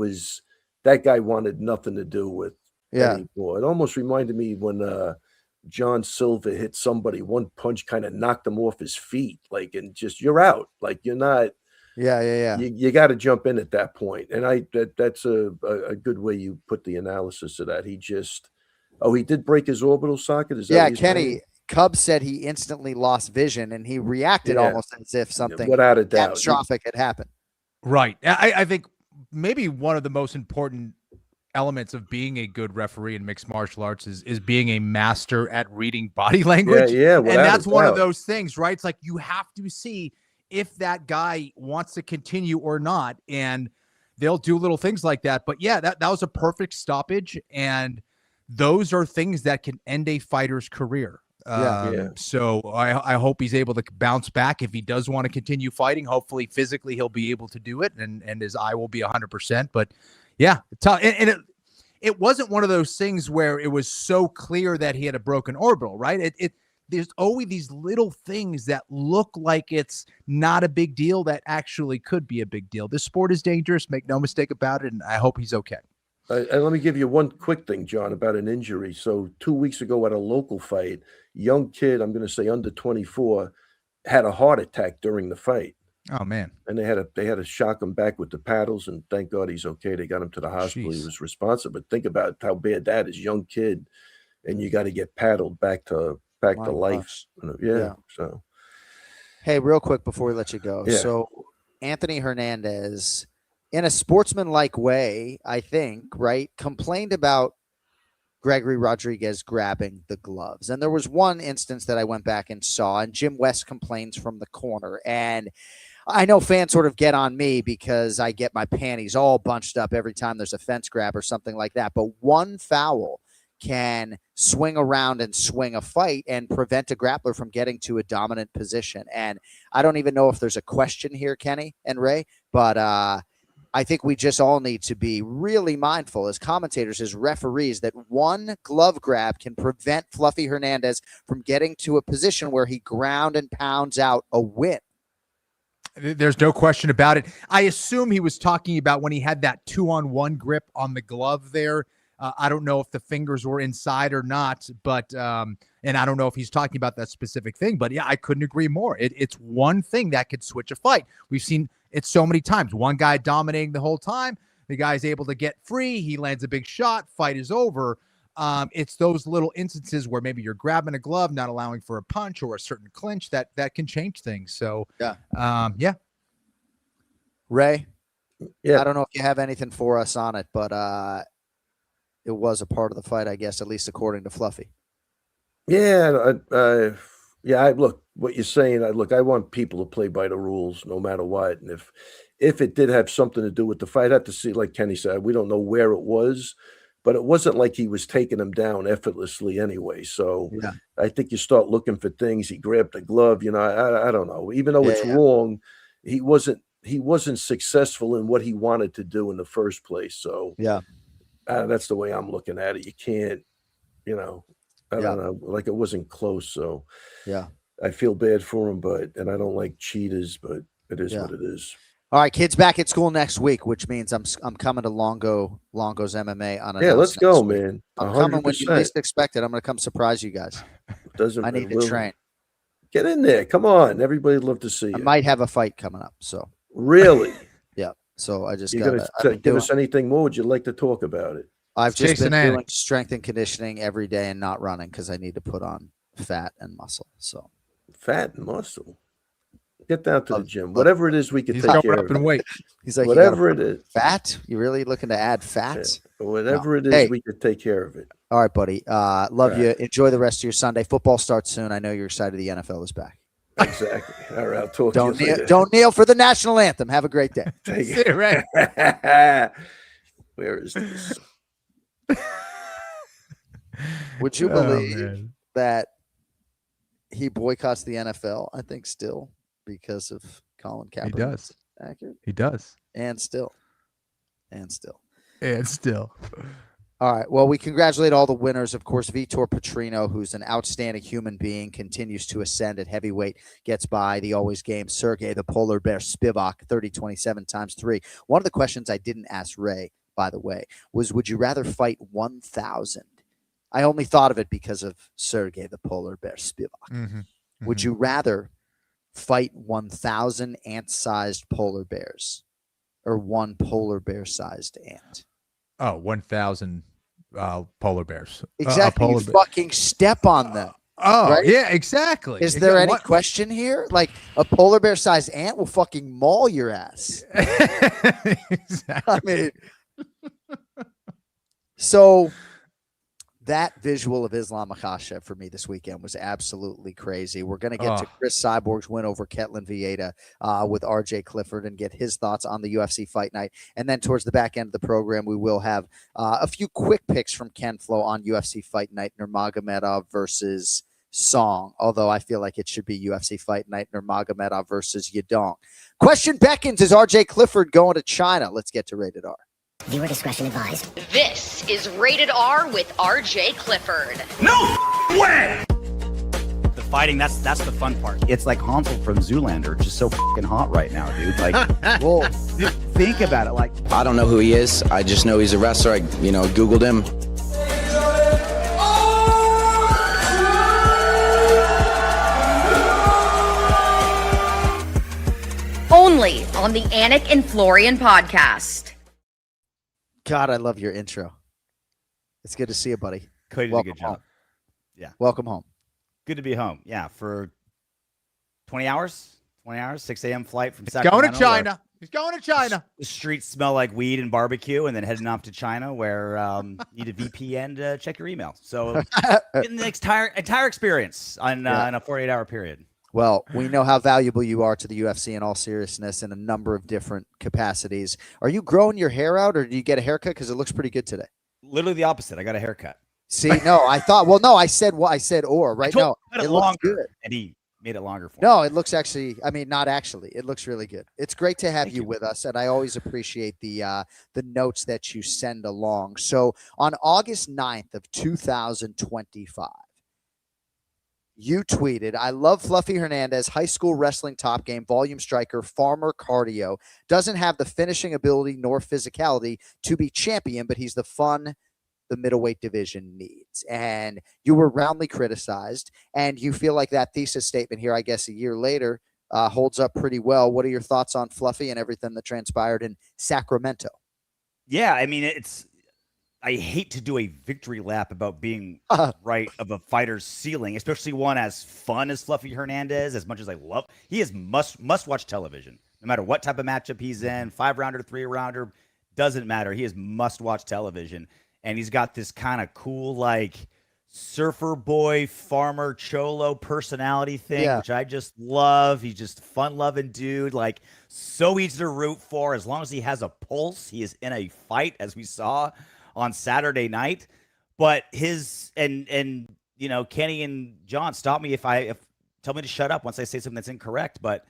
guy wanted nothing to do with anymore. It almost reminded me when John Silva hit somebody, one punch kind of knocked him off his feet, like, and just, you're out. Like, you're not. You got to jump in at that point. And that's a good way you put the analysis of that. He did break his orbital socket. Is that Kenny, Cub said he instantly lost vision and he reacted almost as if something without a doubt catastrophic had happened. Right. I think maybe one of the most important elements of being a good referee in mixed martial arts is being a master at reading body language. And that's one of those things, right? It's like you have to see if that guy wants to continue or not, and they'll do little things like that. But yeah, that was a perfect stoppage, and those are things that can end a fighter's career. So I hope he's able to bounce back if he does want to continue fighting. Hopefully physically he'll be able to do it, and his eye will be 100%. But Yeah, tough. And it wasn't one of those things where it was so clear that he had a broken orbital, right? There's always these little things that look like it's not a big deal that actually could be a big deal. This sport is dangerous. Make no mistake about it. And I hope he's okay. And let me give you one quick thing, John, about an injury. So 2 weeks ago at a local fight, young kid, I'm going to say under 24, had a heart attack during the fight. Oh man! And they had to shock him back with the paddles, and thank God he's okay. They got him to the hospital. Jeez. He was responsive. But think about how bad that is, young kid, and you got to get paddled back to life. Yeah. So, hey, real quick before we let you go. Yeah. So, Anthony Hernandez, in a sportsmanlike way, I think, right, complained about Gregory Rodrigues grabbing the gloves. And there was one instance that I went back and saw, and Jim West complains from the corner. And I know fans sort of get on me because I get my panties all bunched up every time there's a fence grab or something like that. But one foul can swing around and swing a fight and prevent a grappler from getting to a dominant position. And I don't even know if there's a question here, Kenny and Ray, but I think we just all need to be really mindful as commentators, as referees, that one glove grab can prevent Fluffy Hernandez from getting to a position where he ground and pounds out a win. There's no question about it. I assume he was talking about when he had that 2-on-1 grip on the glove there. I don't know if the fingers were inside or not, but and I don't know if he's talking about that specific thing, but yeah, I couldn't agree more. It's one thing that could switch a fight. We've seen it so many times. One guy dominating the whole time, the guy's able to get free, he lands a big shot, fight is over. It's those little instances where maybe you're grabbing a glove, not allowing for a punch or a certain clinch that can change things. So yeah. Ray, yeah, I don't know if you have anything for us on it, but it was a part of the fight, I guess, at least according to Fluffy. Yeah, look, what you're saying, I want people to play by the rules no matter what. And if it did have something to do with the fight, I'd have to see, like Kenny said, we don't know where it was, but it wasn't like he was taking him down effortlessly anyway. So yeah. I think you start looking for things. He grabbed the glove, I don't know. Even though it's wrong, he wasn't successful in what he wanted to do in the first place. So yeah. That's the way I'm looking at it. You can't, I don't know, like it wasn't close. So yeah, I feel bad for him, and I don't like cheaters, but it is what it is. All right, kids back at school next week, which means I'm coming to Longo's MMA on. Yeah, let's go, man. I'm coming when you least expect it. I'm going to come surprise you guys. I need to train. Get in there. Come on. Everybody'd love to see you. I might have a fight coming up. So really? Yeah. So I just got to give us anything more. Would you like to talk about it? I've just been doing strength and conditioning every day and not running because I need to put on fat and muscle. So fat and muscle. Get down to the gym. Whatever it is, we can take care of. And wait. He's like, whatever it is. Fat? You really looking to add fat? Yeah. Whatever it is, we could take care of it. All right, buddy. Love you. Enjoy the rest of your Sunday. Football starts soon. I know you're excited the NFL is back. Exactly. All right, I'll talk to you later. Don't kneel for the national anthem. Have a great day. Take it. Right. Where is this? Would you believe that he boycotts the NFL? I think still because of Colin Kaepernick. He does. Accurate. He does. And still. All right. Well, we congratulate all the winners. Of course, Vitor Petrino, who's an outstanding human being, continues to ascend at heavyweight, gets by the always game Sergey the Polar Bear Spivak, 30-27 times 3. One of the questions I didn't ask Ray, by the way, was would you rather fight 1,000? I only thought of it because of Sergey the Polar Bear Spivak. Mm-hmm. Would you rather fight 1,000 ant-sized polar bears or one polar bear-sized ant? Oh, 1,000 polar bears. Exactly. You fucking step on them. Right? Yeah, exactly. Is there any question here? Like a polar bear-sized ant will fucking maul your ass. Exactly. I mean, so that visual of Islam Makhachev for me this weekend was absolutely crazy. We're going to get to Cris Cyborg's win over Ketlin Vieira with RJ Clifford and get his thoughts on the UFC Fight Night. And then towards the back end of the program, we will have a few quick picks from Ken Flo on UFC Fight Night, Nurmagomedov versus Song, although I feel like it should be UFC Fight Night, Nurmagomedov versus Yadong. Question beckons, is RJ Clifford going to China? Let's get to Rated R. Viewer discretion advised. This is Rated R with RJ Clifford. No way! The fighting, that's the fun part. It's like Hansel from Zoolander, just so fucking hot right now, dude. Like, whoa, think about it. Like, I don't know who he is. I just know he's a wrestler. I, Googled him. Only on the Anik and Florian podcast. God, I love your intro. It's good to see you, buddy. Clay did a good job. Home. Yeah. Welcome home. Good to be home. Yeah, for 20 hours, 6 a.m. flight from Sacramento. Going to China. He's going to China. The streets smell like weed and barbecue, and then heading off to China where you need a VPN to check your email. So getting the entire experience in a 48-hour period. Well, we know how valuable you are to the UFC in all seriousness in a number of different capacities. Are you growing your hair out, or do you get a haircut? Because it looks pretty good today. Literally the opposite. I got a haircut. See, no, I thought, well, no, I said or, right? No, it looks good. And he made it longer for me. No, it looks actually, not actually. It looks really good. It's great to have you with us, and I always appreciate the notes that you send along. So on August 9th of 2025, you tweeted, I love Fluffy Hernandez, high school wrestling top game, volume striker, farmer cardio, doesn't have the finishing ability nor physicality to be champion, but he's the fun the middleweight division needs. And you were roundly criticized, and you feel like that thesis statement here, I guess a year later, holds up pretty well. What are your thoughts on Fluffy and everything that transpired in Sacramento? Yeah, I mean, I hate to do a victory lap about being right of a fighter's ceiling, especially one as fun as Fluffy Hernandez, as much as I love. He is must-watch television, no matter what type of matchup he's in, 5-rounder, 3-rounder, doesn't matter. He is must-watch television. And he's got this kind of cool, like, surfer boy, farmer, cholo personality thing, which I just love. He's just a fun-loving dude, like, so easy to root for. As long as he has a pulse, he is in a fight, as we saw on Saturday night. But his and Kenny and John, stop me if tell me to shut up once I say something that's incorrect. But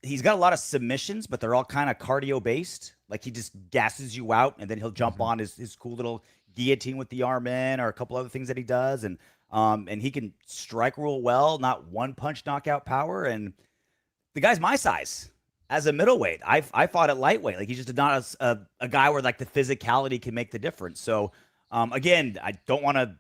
he's got a lot of submissions, but they're all kind of cardio based. Like, he just gasses you out, and then he'll jump on his cool little guillotine with the arm in, or a couple other things that he does, and he can strike real well, not one punch knockout power. And the guy's my size. As a middleweight, I fought at lightweight. Like, he's just not a guy where, like, the physicality can make the difference. So, again, I don't want to.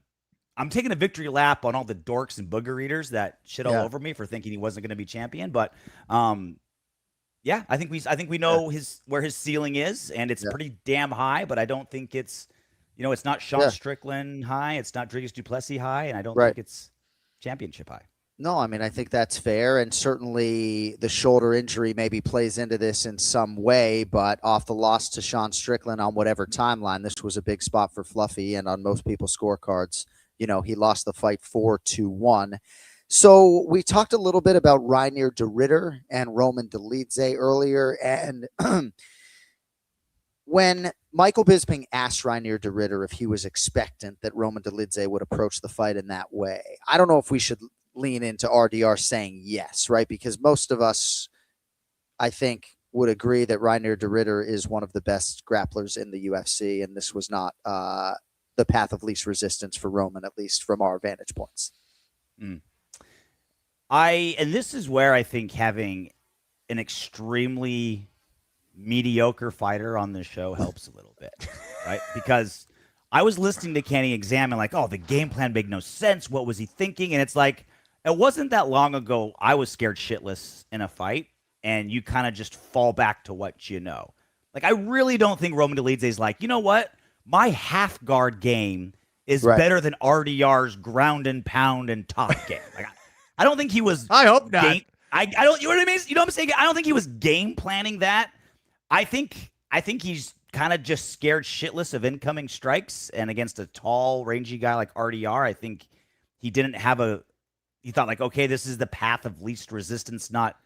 I'm taking a victory lap on all the dorks and booger eaters that shit all over me for thinking he wasn't going to be champion. But, I think we know where his ceiling is, and it's pretty damn high. But I don't think it's, it's not Sean Strickland high, it's not Dricus du Plessis high, and I don't think it's championship high. No, I mean, I think that's fair, and certainly the shoulder injury maybe plays into this in some way, but off the loss to Sean Strickland on whatever timeline, this was a big spot for Fluffy, and on most people's scorecards, he lost the fight 4-1. So we talked a little bit about Reinier de Ridder and Roman Dolidze earlier, and when Michael Bisping asked Reinier de Ridder if he was expectant that Roman Dolidze would approach the fight in that way, I don't know if we should lean into RDR saying yes, right? Because most of us, I think, would agree that Reinier de Ridder is one of the best grapplers in the UFC, and this was not the path of least resistance for Roman, at least from our vantage points. And this is where I think having an extremely mediocre fighter on the show helps a little bit, right? Because I was listening to Kenny examine, like, the game plan made no sense. What was he thinking? And it's like, it wasn't that long ago I was scared shitless in a fight, and you kind of just fall back to what you know. Like, I really don't think Roman Dolidze is like, you know what? My half guard game is better than RDR's ground and pound and top game. Like, I don't think he was. I hope not. I don't. You know what I mean? You know what I'm saying? I don't think he was game planning that. I think he's kind of just scared shitless of incoming strikes, and against a tall, rangy guy like RDR, I think he didn't have he thought, like, okay, this is the path of least resistance, not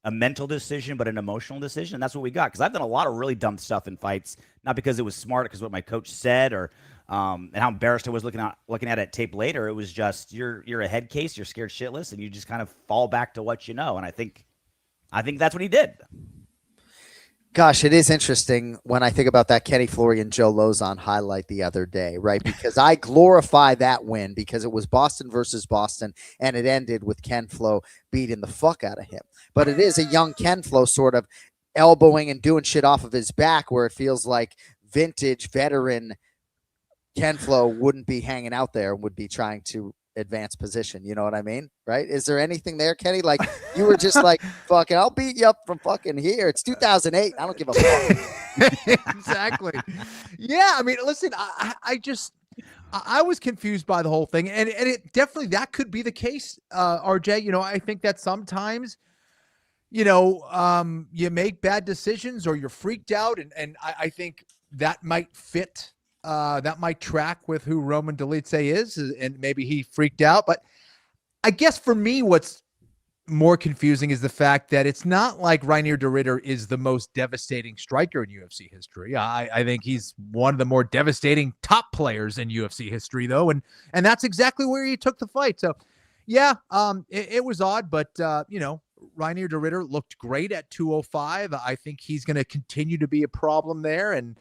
a mental decision, but an emotional decision. And that's what we got. Because I've done a lot of really dumb stuff in fights, not because it was smart, because what my coach said, or and how embarrassed I was looking at it tape later. It was just you're a head case, you're scared shitless, and you just kind of fall back to what you know. And I think that's what he did. Gosh, it is interesting when I think about that Kenny Florian Joe Lozon highlight the other day, right? Because I glorify that win because it was Boston versus Boston, and it ended with Ken Flo beating the fuck out of him. But it is a young Ken Flo sort of elbowing and doing shit off of his back where it feels like vintage veteran Ken Flo wouldn't be hanging out there and would be trying to advance position. You know what I mean? Right? Is there anything there, Kenny? Like you were just like, fucking, I'll beat you up from fucking here. It's 2008. I don't give a fuck. Exactly. Yeah. I mean, listen, I was confused by the whole thing, and it definitely, that could be the case, RJ. You know, I think that sometimes, you know, you make bad decisions or you're freaked out, and I think that might fit. That might track with who Roman Dolidze is, and maybe he freaked out. But I guess for me, what's more confusing is the fact that it's not like Reinier de Ridder is the most devastating striker in UFC history. I think he's one of the more devastating top players in UFC history, though, and that's exactly where he took the fight. So, yeah, it was odd, but you know, Reinier de Ridder looked great at 205. I think he's going to continue to be a problem there, and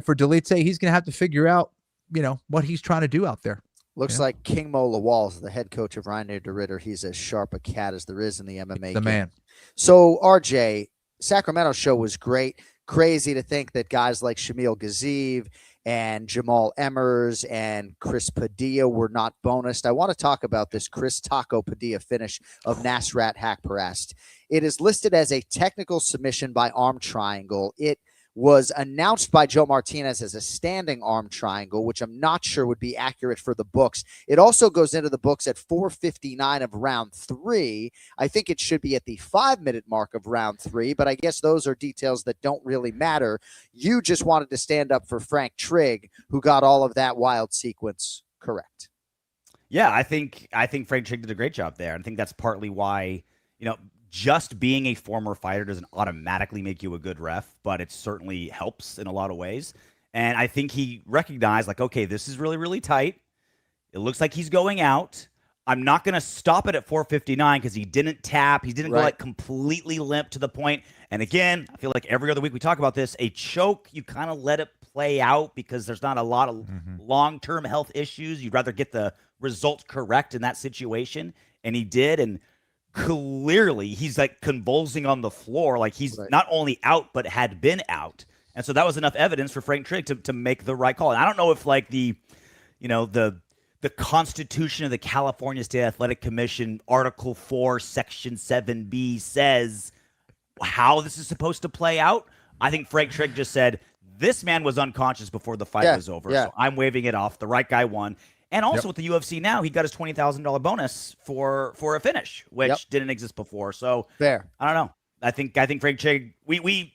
for Dolidze, he's going to have to figure out, you know, what he's trying to do out there. Looks like King Mo Lawal's the head coach of Reinier de Ridder. He's as sharp a cat as there is in the MMA game. Man. So, RJ, Sacramento show was great. Crazy to think that guys like Shamil Gaziev and Jamal Emmers and Chris Padilla were not bonused. I want to talk about this Chris Taco Padilla finish of Nasrat Haqparast. It is listed as a technical submission by arm triangle. It was announced by Joe Martinez as a standing arm triangle, which I'm not sure would be accurate for the books. It also goes into the books at 4:59 of round 3. I think it should be at the 5-minute mark of round 3, but I guess those are details that don't really matter. You just wanted to stand up for Frank Trigg, who got all of that wild sequence correct. Yeah, I think Frank Trigg did a great job there. I think that's partly why, you know, just being a former fighter doesn't automatically make you a good ref, but it certainly helps in a lot of ways. And I think he recognized, like, okay, this is really, really tight. It looks like he's going out. I'm not going to stop it at 4:59 because he didn't tap. He didn't go like completely limp to the point. And again, I feel like every other week we talk about this, a choke, you kind of let it play out because there's not a lot of long-term health issues. You'd rather get the result correct in that situation. And he did. And clearly he's like convulsing on the floor. Like he's not only out, but had been out. And so that was enough evidence for Frank Trigg to make the right call. And I don't know if like the Constitution of the California State Athletic Commission, Article 4, Section 7B says how this is supposed to play out. I think Frank Trigg just said, this man was unconscious before the fight was over. So I'm waving it off. The right guy won. And also with the UFC now, he got his $20,000 bonus for a finish, which didn't exist before. So fair. I don't know. I think Frank Trigg,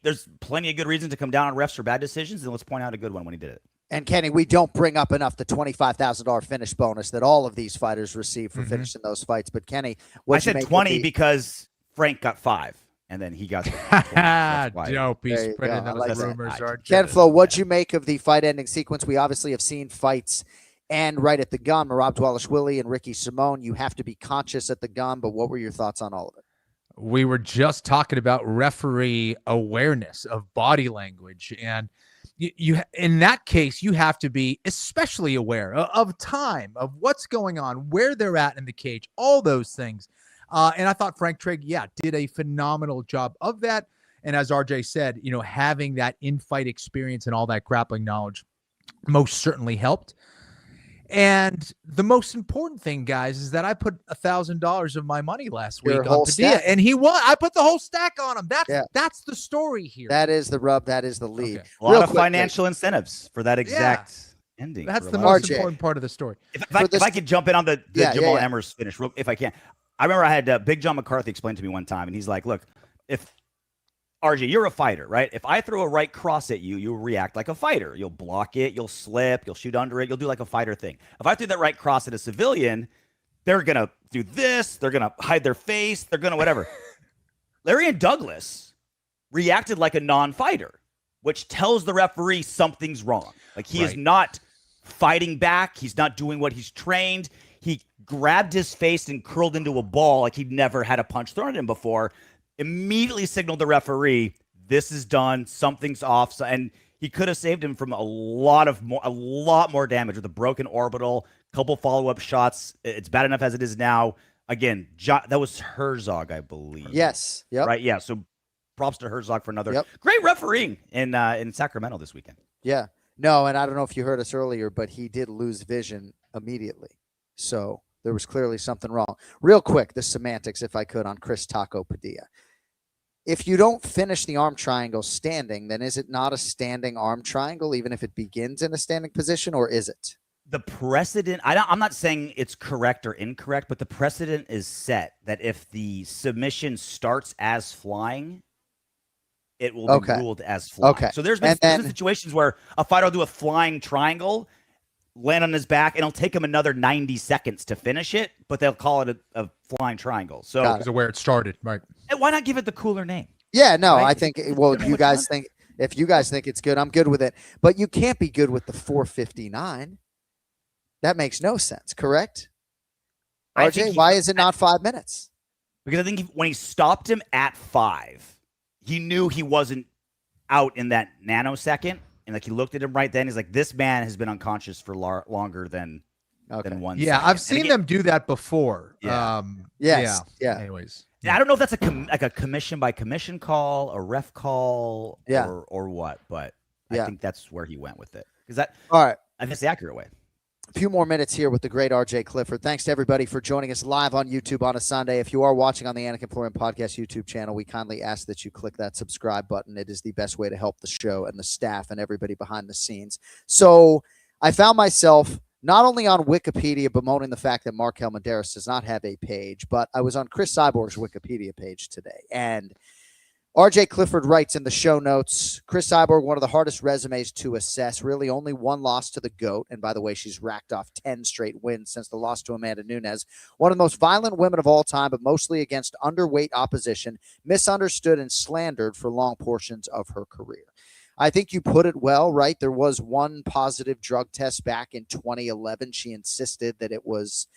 there's plenty of good reasons to come down on refs for bad decisions, and let's point out a good one when he did it. And Kenny, we don't bring up enough the $25,000 finish bonus that all of these fighters receive for finishing those fights. But Kenny, I said 20 because Frank got 5. And then he got dope. He's spreading those rumors. Ken Flo, what'd you make of the fight-ending sequence? We obviously have seen fights end right at the gun. Merab Dvalishvili and Ricky Simone. You have to be conscious at the gun, but what were your thoughts on all of it? We were just talking about referee awareness of body language, and you in that case, you have to be especially aware of time, of what's going on, where they're at in the cage, all those things. And I thought Frank Trigg, did a phenomenal job of that. And as RJ said, you know, having that in-fight experience and all that grappling knowledge most certainly helped. And the most important thing, guys, is that I put $1,000 of my money last week on Padilla, and he won. I put the whole stack on him. That's the story here. That is the rub. That is the lead. Okay. A lot of financial incentives for that exact ending. That's the most important part of the story. If I could jump in on the Jamal Emmers finish, if I can. I remember I had Big John McCarthy explain to me one time, and he's like, look, if RJ, you're a fighter, right? If I throw a right cross at you, you'll react like a fighter. You'll block it, you'll slip, you'll shoot under it, you'll do like a fighter thing. If I threw that right cross at a civilian, they're going to do this, they're going to hide their face, they're going to whatever. Larry and Douglas reacted like a non-fighter, which tells the referee something's wrong. Like he is not fighting back, he's not doing what he's trained. He grabbed his face and curled into a ball like he'd never had a punch thrown at him before. Immediately signaled the referee, this is done. Something's off. So, and he could have saved him from a lot more damage with a broken orbital, couple follow-up shots. It's bad enough as it is now. Again, that was Herzog, I believe. Yes. Yep. Right. Yeah. So props to Herzog for another great refereeing in Sacramento this weekend. Yeah. No, and I don't know if you heard us earlier, but he did lose vision immediately. So there was clearly something wrong. Real quick, the semantics, if I could, on Chris Taco Padilla. If you don't finish the arm triangle standing, then is it not a standing arm triangle, even if it begins in a standing position, or is it? The precedent, I'm not saying it's correct or incorrect, but the precedent is set that if the submission starts as flying, it will be ruled as flying. Okay. So there's been situations where a fighter will do a flying triangle, land on his back, and it'll take him another 90 seconds to finish it, but they'll call it a flying triangle. So because of where it started, right? And why not give it the cooler name? Yeah, no, right? I think, well, if you guys think it's good, I'm good with it. But you can't be good with the 4:59. That makes no sense, correct? RJ, why is it not 5 minutes? Because I think when he stopped him at 5, he knew he wasn't out in that nanosecond. And like he looked at him right then. He's like, this man has been unconscious for longer than 1 second. Yeah, I've seen them do that before. Yeah. Yes. Yeah. Anyways. I don't know if that's a commission by commission call, a ref call, or what, but I think that's where he went with it. All right. I think it's the accurate way. A few more minutes here with the great RJ Clifford. Thanks to everybody for joining us live on YouTube on a Sunday. If you are watching on the Anik and Florian Podcast YouTube channel, we kindly ask that you click that subscribe button. It is the best way to help the show and the staff and everybody behind the scenes. So I found myself not only on Wikipedia bemoaning the fact that Markel Medeiros does not have a page, but I was on Cris Cyborg's Wikipedia page today. And RJ Clifford writes in the show notes, Cris Cyborg, one of the hardest resumes to assess, really only one loss to the GOAT. And by the way, she's racked off 10 straight wins since the loss to Amanda Nunes. One of the most violent women of all time, but mostly against underweight opposition, misunderstood and slandered for long portions of her career. I think you put it well, right? There was one positive drug test back in 2011. She insisted that it was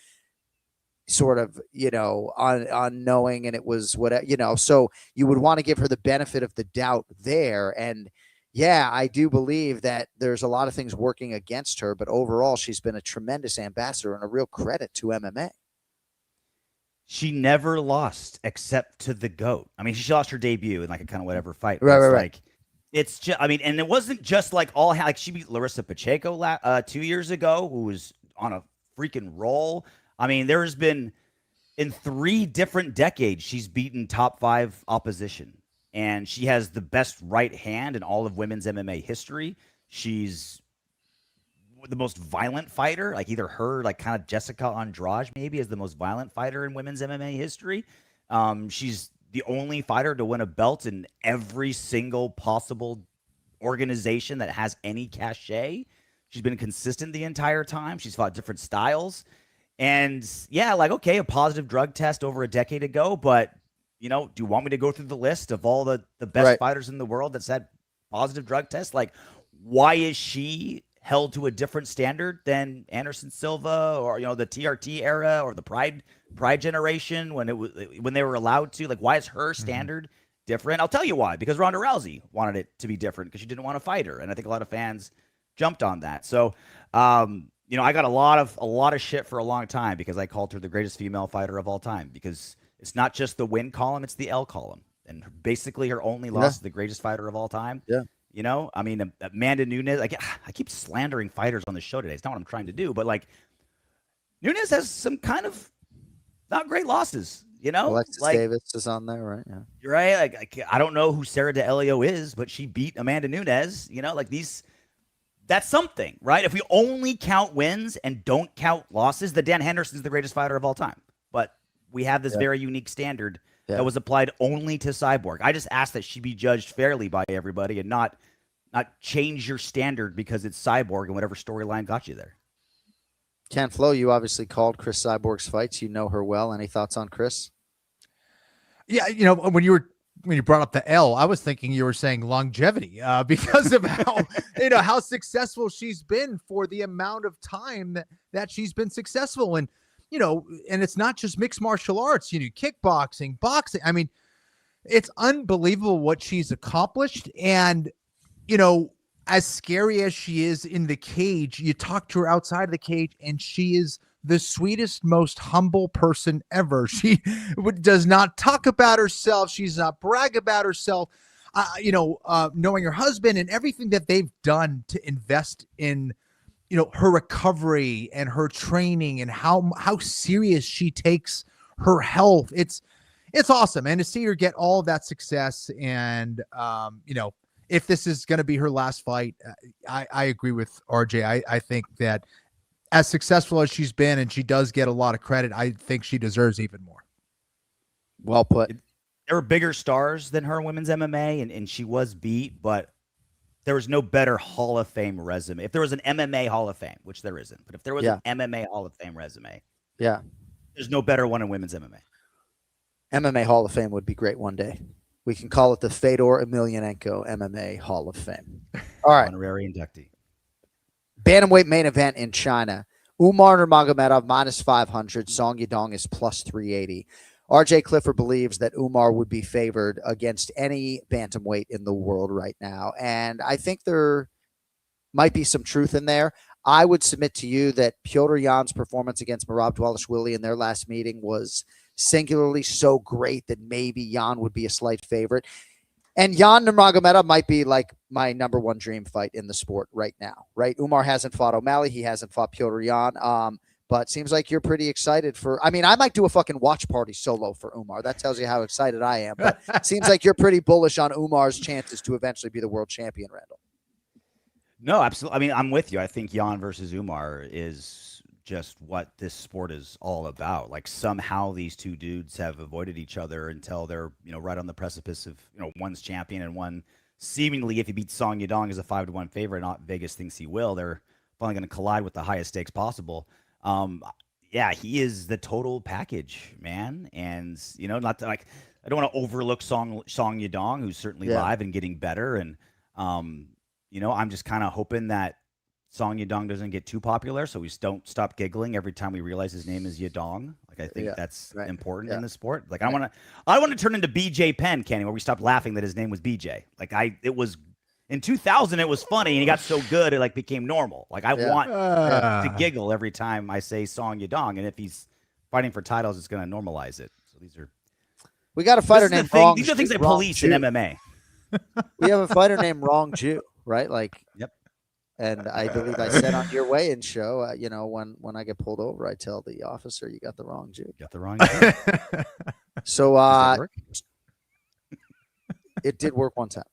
sort of, unknowing, and it was whatever, so you would want to give her the benefit of the doubt there. And yeah, I do believe that there's a lot of things working against her, but overall she's been a tremendous ambassador and a real credit to MMA. She never lost except to the GOAT. I mean, she lost her debut in like a kind of whatever fight. Right. Like, it's just, I mean, and it wasn't just like she beat Larissa Pacheco 2 years ago, who was on a freaking roll. I mean, there's been, in 3 different decades, she's beaten top 5 opposition. And she has the best right hand in all of women's MMA history. She's the most violent fighter. Like either her, like kind of Jessica Andrade maybe, is the most violent fighter in women's MMA history. She's the only fighter to win a belt in every single possible organization that has any cachet. She's been consistent the entire time. She's fought different styles. And yeah, like, okay, a positive drug test over a decade ago, but do you want me to go through the list of all the best fighters in the world that's had positive drug tests? Like, why is she held to a different standard than Anderson Silva or, the TRT era or the Pride generation when they were allowed to? Like, why is her standard different? I'll tell you why, because Ronda Rousey wanted it to be different because she didn't want to fight her. And I think a lot of fans jumped on that. So, I got a lot of shit for a long time because I called her the greatest female fighter of all time, because it's not just the win column, it's the L column. And basically her only loss is the greatest fighter of all time. Yeah. I mean, Amanda Nunes, I keep slandering fighters on the show today. It's not what I'm trying to do, but like Nunes has some kind of not great losses, Alexis Davis is on there, right? Yeah. You're right. Like, I don't know who Sarah D'Elio is, but she beat Amanda Nunes, that's something, right? If we only count wins and don't count losses, then Dan Henderson's the greatest fighter of all time. But we have this very unique standard that was applied only to Cyborg. I just ask that she be judged fairly by everybody and not change your standard because it's Cyborg and whatever storyline got you there. Ken Flo, you obviously called Cris Cyborg's fights. You know her well. Any thoughts on Cris? Yeah, when you brought up the L, I was thinking you were saying longevity because of how how successful she's been for the amount of time that she's been successful. And and it's not just mixed martial arts, kickboxing, boxing. I mean, it's unbelievable what she's accomplished. And, as scary as she is in the cage, you talk to her outside of the cage and she is the sweetest, most humble person ever. She does not talk about herself. She's not brag about herself. Knowing her husband and everything that they've done to invest in, her recovery and her training and how serious she takes her health. It's awesome. And to see her get all of that success and, if this is going to be her last fight, I agree with RJ. I think that as successful as she's been, and she does get a lot of credit, I think she deserves even more. Well put. There were bigger stars than her in women's MMA, and she was beat, but there was no better Hall of Fame resume. If there was an MMA Hall of Fame, which there isn't, but if there was an MMA Hall of Fame resume, there's no better one in women's MMA. MMA Hall of Fame would be great one day. We can call it the Fedor Emelianenko MMA Hall of Fame. All right. Honorary inductee. Bantamweight main event in China. Umar Nurmagomedov minus 500. Song Yadong is plus 380. RJ Clifford believes that Umar would be favored against any bantamweight in the world right now. And I think there might be some truth in there. I would submit to you that Petr Yan's performance against Merab Dvalishvili in their last meeting was singularly so great that maybe Yan would be a slight favorite. And Yan Nurmagomedov might be like my number one dream fight in the sport right now, right? Umar hasn't fought O'Malley. He hasn't fought Petr Yan. But seems like you're pretty excited for, I might do a fucking watch party solo for Umar. That tells you how excited I am. But it seems like you're pretty bullish on Umar's chances to eventually be the world champion, Randall. No, absolutely. I'm with you. I think Yan versus Umar is just what this sport is all about. Like somehow these two dudes have avoided each other until they're, right on the precipice of, one's champion and one seemingly, if he beats Song Yadong as a 5-1 favorite, not Vegas thinks he will, they're finally going to collide with the highest stakes possible. He is the total package, man. And, not to, like, I don't want to overlook Song Yadong, who's certainly live and getting better. And, I'm just kind of hoping that Song Yadong doesn't get too popular, so we don't stop giggling every time we realize his name is Yadong. Like, I think that's important in the sport. Like, I want to turn into BJ Penn, Kenny, where we stopped laughing that his name was BJ. Like, it was in 2000, it was funny, and he got so good it like became normal. Like, I want to giggle every time I say Song Yadong, and if he's fighting for titles, it's going to normalize it. So we got a fighter named Wrong. These are things they police in MMA. We have a fighter named Wrong Jew, right? Like, yep. And I believe I said on your weigh-in show, when I get pulled over, I tell the officer, you got the wrong Jew. Got the wrong Jew. So it did work one time.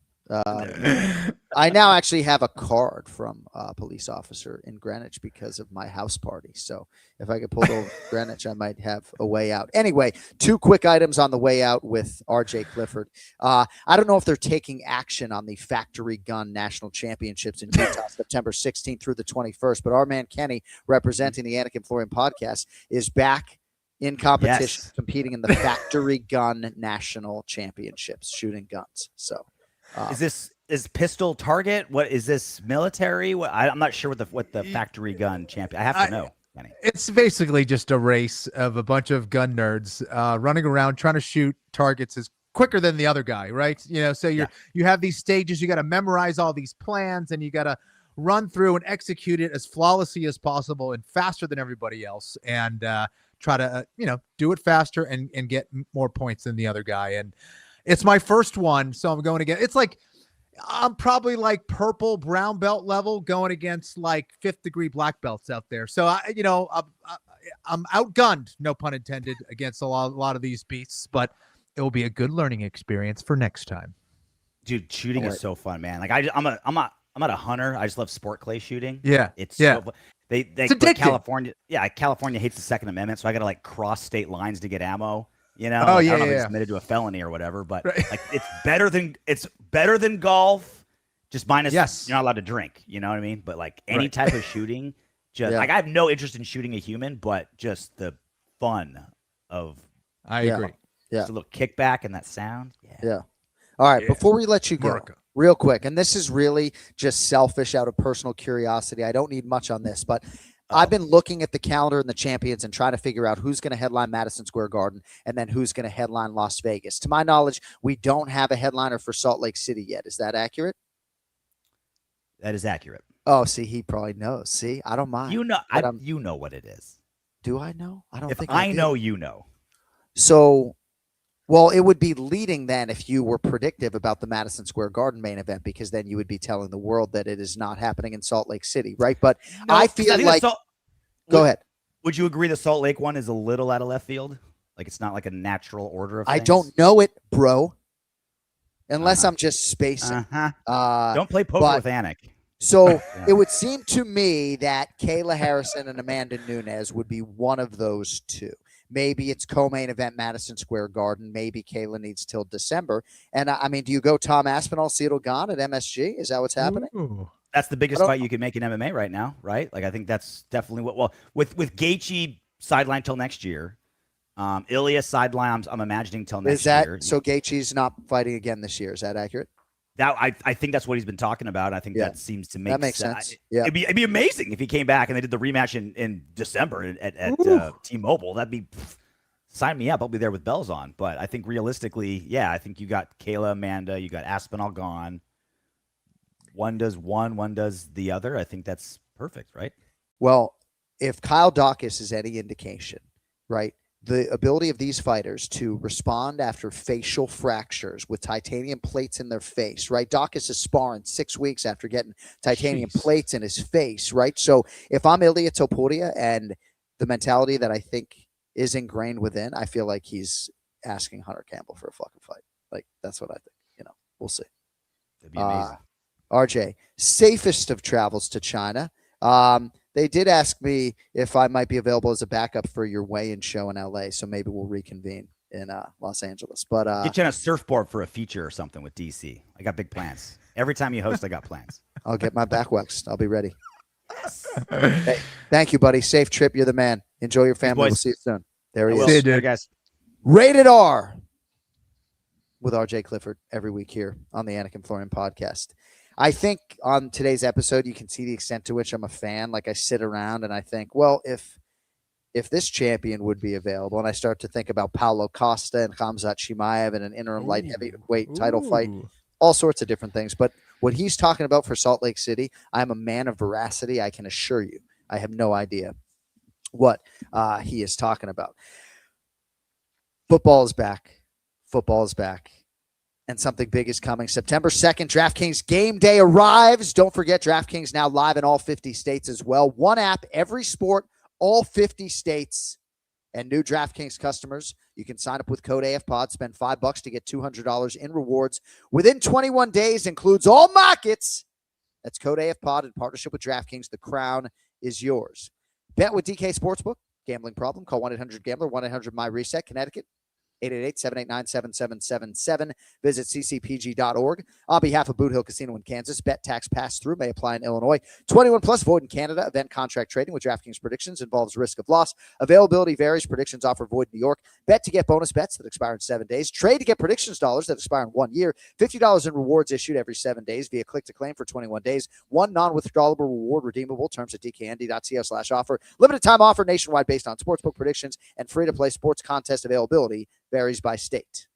I now actually have a card from a police officer in Greenwich because of my house party. So if I get pulled over in Greenwich, I might have a way out. Anyway, 2 quick items on the way out with RJ Clifford. I don't know if they're taking action on the Factory Gun National Championships in Utah, September 16th through the 21st. But our man Kenny, representing the Anik and Florian podcast, is back in competition, competing in the Factory Gun National Championships, shooting guns. So. Is pistol target? What is this military? I'm not sure what the factory gun champion. I have to know. It's basically just a race of a bunch of gun nerds running around trying to shoot targets as quicker than the other guy, right? So you have these stages. You got to memorize all these plans, and you got to run through and execute it as flawlessly as possible and faster than everybody else, and try to do it faster and get more points than the other guy. And it's my first one, so I'm going again. It's like I'm probably like purple brown belt level going against like 5th degree black belts out there. So I'm outgunned, no pun intended, against a lot of these beasts. But it will be a good learning experience for next time. Dude, shooting is so fun, man. Like I'm not a hunter. I just love sport clay shooting. Yeah, it's so fun. It's California. Yeah, California hates the Second Amendment, so I got to like cross state lines to get ammo. I don't know if he's admitted to a felony or whatever, but like it's better than golf, just minus you're not allowed to drink. You know what I mean? But like any type of shooting, like I have no interest in shooting a human, but just the fun of I agree. Just a little kickback and that sound. Yeah. All right. Before we let you go, real quick, and this is really just selfish out of personal curiosity. I don't need much on this, but I've been looking at the calendar and the champions and trying to figure out who's going to headline Madison Square Garden and then who's going to headline Las Vegas. To my knowledge, we don't have a headliner for Salt Lake City yet. Is that accurate? That is accurate. Oh, see, he probably knows. See, I don't mind. You know, you know what it is. Do I know? I don't if think I know. You know. So, well, it would be leading then if you were predictive about the Madison Square Garden main event, because then you would be telling the world that it is not happening in Salt Lake City, right? But no, I feel like. Go ahead. Would you agree the Salt Lake one is a little out of left field? Like it's not like a natural order of things? I don't know it, bro. Unless I'm just spacing. Don't play poker with Anik. So it would seem to me that Kayla Harrison and Amanda Nunes would be one of those two. Maybe it's co-main event Madison Square Garden. Maybe Kayla needs till December. And I mean, do you go Tom Aspinall, Cedar Gone at MSG? Is that what's happening? Ooh. That's the biggest fight you can make in MMA right now, right? Like I think that's definitely what. Well, with Gaethje sideline till next year, Ilya sideline. I'm imagining till next year. So? Gaethje's not fighting again this year. Is that accurate? That I think that's what he's been talking about. I think that seems to make sense. Yeah, it'd be amazing if he came back and they did the rematch in December at T-Mobile. That'd be sign me up. I'll be there with bells on. But I think realistically, I think you got Kayla, Amanda, you got Aspinall gone. One does one does the other. I think that's perfect, right? Well, if Kyle Dawkins is any indication, right? The ability of these fighters to respond after facial fractures with titanium plates in their face, right? Dawkins is sparring 6 weeks after getting titanium plates in his face, right? So if I'm Ilya Topuria and the mentality that I think is ingrained within, I feel like he's asking Hunter Campbell for a fucking fight. Like, that's what I think. You know, we'll see. That'd be amazing. RJ, safest of travels to China. They did ask me if I might be available as a backup for your weigh-in show in LA, so maybe we'll reconvene in Los Angeles. But get you on a surfboard for a feature or something with DC. I got big plans. Every time you host, I got plans. I'll get my back waxed. I'll be ready. Hey, thank you, buddy. Safe trip. You're the man. Enjoy your family. We'll see you soon. There he is. See you, dude. Guys. Rated R with RJ Clifford every week here on the Anik and Florian podcast. I think on today's episode, you can see the extent to which I'm a fan. Like I sit around and I think, well, if this champion would be available, and I start to think about Paulo Costa and Khamzat Chimaev in an interim light heavyweight title fight, all sorts of different things. But what he's talking about for Salt Lake City, I'm a man of veracity. I can assure you, I have no idea what he is talking about. Football is back. Football is back. And something big is coming. September 2nd, DraftKings game day arrives. Don't forget, DraftKings now live in all 50 states as well. One app, every sport, all 50 states. And new DraftKings customers, you can sign up with code AFPOD, spend $5 to get $200 in rewards within 21 days, includes all markets. That's code AFPOD in partnership with DraftKings. The crown is yours. Bet with DK Sportsbook. Gambling problem? Call 1-800-GAMBLER, 1-800-MY-RESET, Connecticut. 888-789-7777. Visit ccpg.org. On behalf of Boot Hill Casino in Kansas, bet tax pass-through may apply in Illinois. 21 plus, void in Canada. Event contract trading with DraftKings predictions involves risk of loss. Availability varies. Predictions offer void in New York. Bet to get bonus bets that expire in 7 days. Trade to get predictions dollars that expire in 1 year. $50 in rewards issued every 7 days via click to claim for 21 days. One non-withdrawable reward redeemable. Terms at dknd.co/offer. Limited time offer nationwide based on sportsbook predictions and free-to-play sports contest availability varies by state.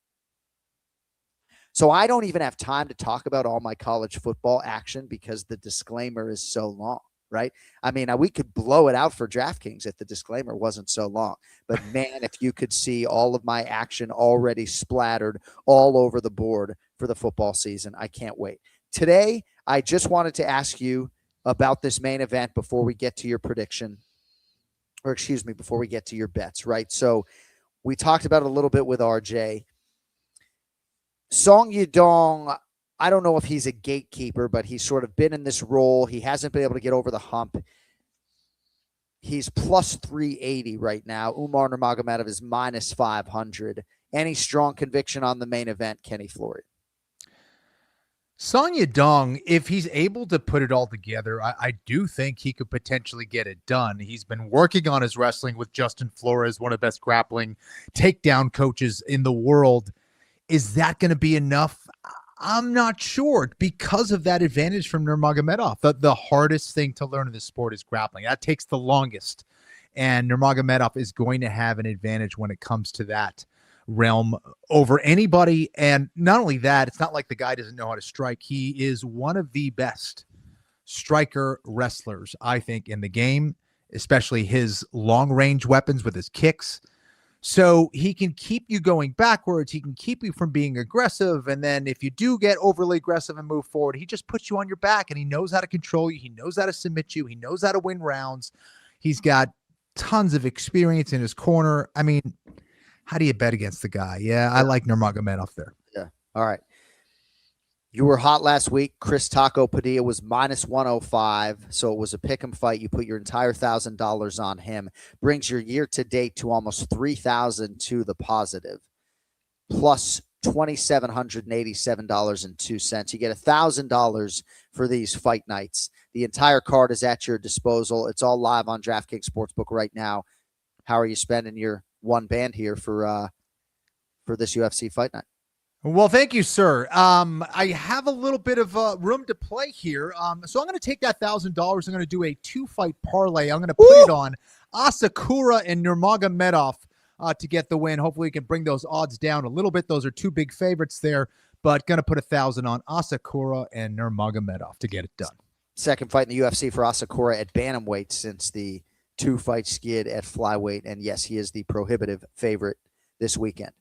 So I don't even have time to talk about all my college football action because the disclaimer is so long, right? I mean, we could blow it out for DraftKings if the disclaimer wasn't so long. But man, if you could see all of my action already splattered all over the board for the football season, I can't wait. Today, I just wanted to ask you about this main event before we get to your prediction, or excuse me, before we get to your bets, right? So we talked about it a little bit with RJ. Song Yadong, I don't know if he's a gatekeeper, but he's sort of been in this role. He hasn't been able to get over the hump. He's plus 380 right now. Umar Nurmagomedov is minus 500. Any strong conviction on the main event, Kenny Florian? Song Yadong, if he's able to put it all together, I do think he could potentially get it done. He's been working on his wrestling with Justin Flores, one of the best grappling takedown coaches in the world. Is that going to be enough? I'm not sure because of that advantage from Nurmagomedov. The hardest thing to learn in this sport is grappling. That takes the longest. And Nurmagomedov is going to have an advantage when it comes to that realm over anybody. And not only that, it's not like the guy doesn't know how to strike. He is one of the best striker wrestlers, I think, in the game, especially his long-range weapons with his kicks. So he can keep you going backwards. He can keep you from being aggressive. And then if you do get overly aggressive and move forward, he just puts you on your back, and he knows how to control you. He knows how to submit you. He knows how to win rounds. He's got tons of experience in his corner. I mean, how do you bet against the guy? Yeah, I like Nurmagomedov there. Yeah. All right. You were hot last week. Chris Taco Padilla was minus 105, so it was a pick 'em fight. You put your entire $1,000 on him. Brings your year to date to almost 3,000 to the positive, plus $2,787.02. You get $1,000 for these fight nights. The entire card is at your disposal. It's all live on DraftKings Sportsbook right now. How are you spending your one band here for this UFC fight night? Well, thank you, sir. I have a little bit of room to play here. So I'm going to take that $1,000. I'm going to do a 2-fight parlay. I'm going to put it on Asakura and Nurmagomedov to get the win. Hopefully we can bring those odds down a little bit. Those are two big favorites there, but going to put $1,000 on Asakura and Nurmagomedov to get it done. Second fight in the UFC for Asakura at bantamweight since the 2-fight skid at flyweight. And yes, he is the prohibitive favorite this weekend.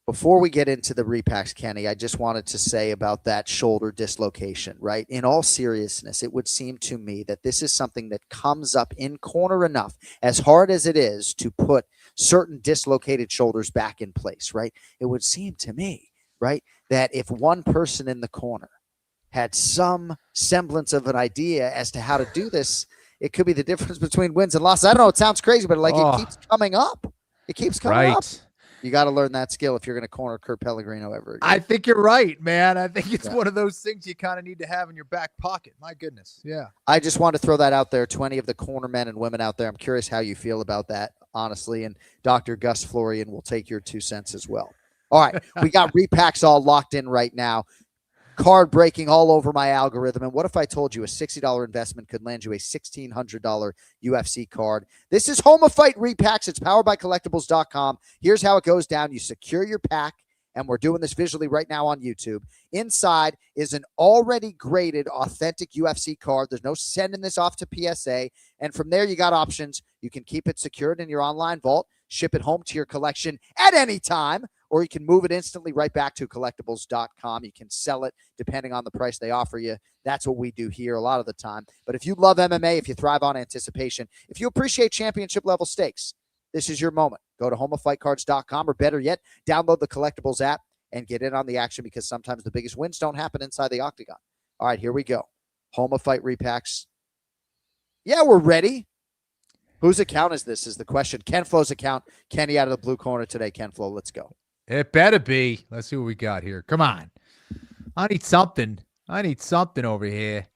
Before we get into the repacks, Kenny, I just wanted to say about that shoulder dislocation, right? In all seriousness, it would seem to me that this is something that comes up in corner enough, as hard as it is to put certain dislocated shoulders back in place, right? It would seem to me, right, that if one person in the corner had some semblance of an idea as to how to do this, it could be the difference between wins and losses. I don't know. It sounds crazy, but it keeps coming up. It keeps coming up. You got to learn that skill if you're going to corner Kurt Pellegrino ever again. I think you're right, man. I think it's one of those things you kind of need to have in your back pocket. My goodness. Yeah. I just want to throw that out there to any of the corner men and women out there. I'm curious how you feel about that, honestly. And Dr. Gus Florian will take your 2 cents as well. All right. We got repacks all locked in right now. Card breaking all over my algorithm. And what if I told you a $60 investment could land you a $1,600 UFC card? This is Home of Fight Repacks. It's powered by collectibles.com. Here's how it goes down. You secure your pack, and we're doing this visually right now on YouTube. Inside is an already graded, authentic UFC card. There's no sending this off to PSA. And from there, you got options. You can keep it secured in your online vault, ship it home to your collection at any time, or you can move it instantly right back to collectibles.com. You can sell it depending on the price they offer you. That's what we do here a lot of the time. But if you love MMA, if you thrive on anticipation, if you appreciate championship level stakes, this is your moment. Go to homeoffightcards.com, or better yet, download the Collectibles app and get in on the action, because sometimes the biggest wins don't happen inside the octagon. All right, here we go. Home of Fight Repacks. Yeah, we're ready. Whose account is this is the question. Ken Flo's account. Kenny out of the blue corner today. Ken Flo, let's go. It better be. Let's see what we got here. Come on. I need something. I need something over here.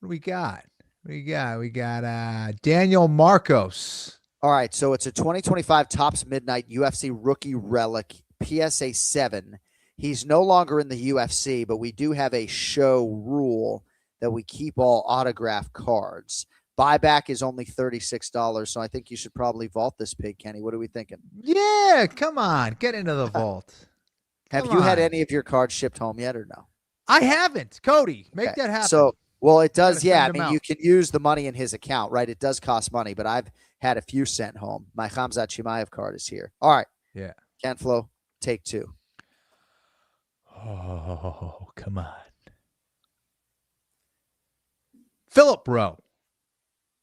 What do we got? We got Daniel Marcos. All right, so it's a 2025 Topps Midnight UFC Rookie Relic PSA 7. He's no longer in the UFC, but we do have a show rule that we keep all autograph cards. Buyback is only $36, so I think you should probably vault this pig, Kenny. What are we thinking? Yeah, come on. Get into the vault. Have you had any of your cards shipped home yet or no? I haven't. Cody, make that happen. So, well, it does, yeah. I mean, you can use the money in his account, right? It does cost money, but I've had a few sent home. My Khamzat Chimaev card is here. All right. Yeah. Ken Flo, take 2. Oh, come on. Philip Rowe.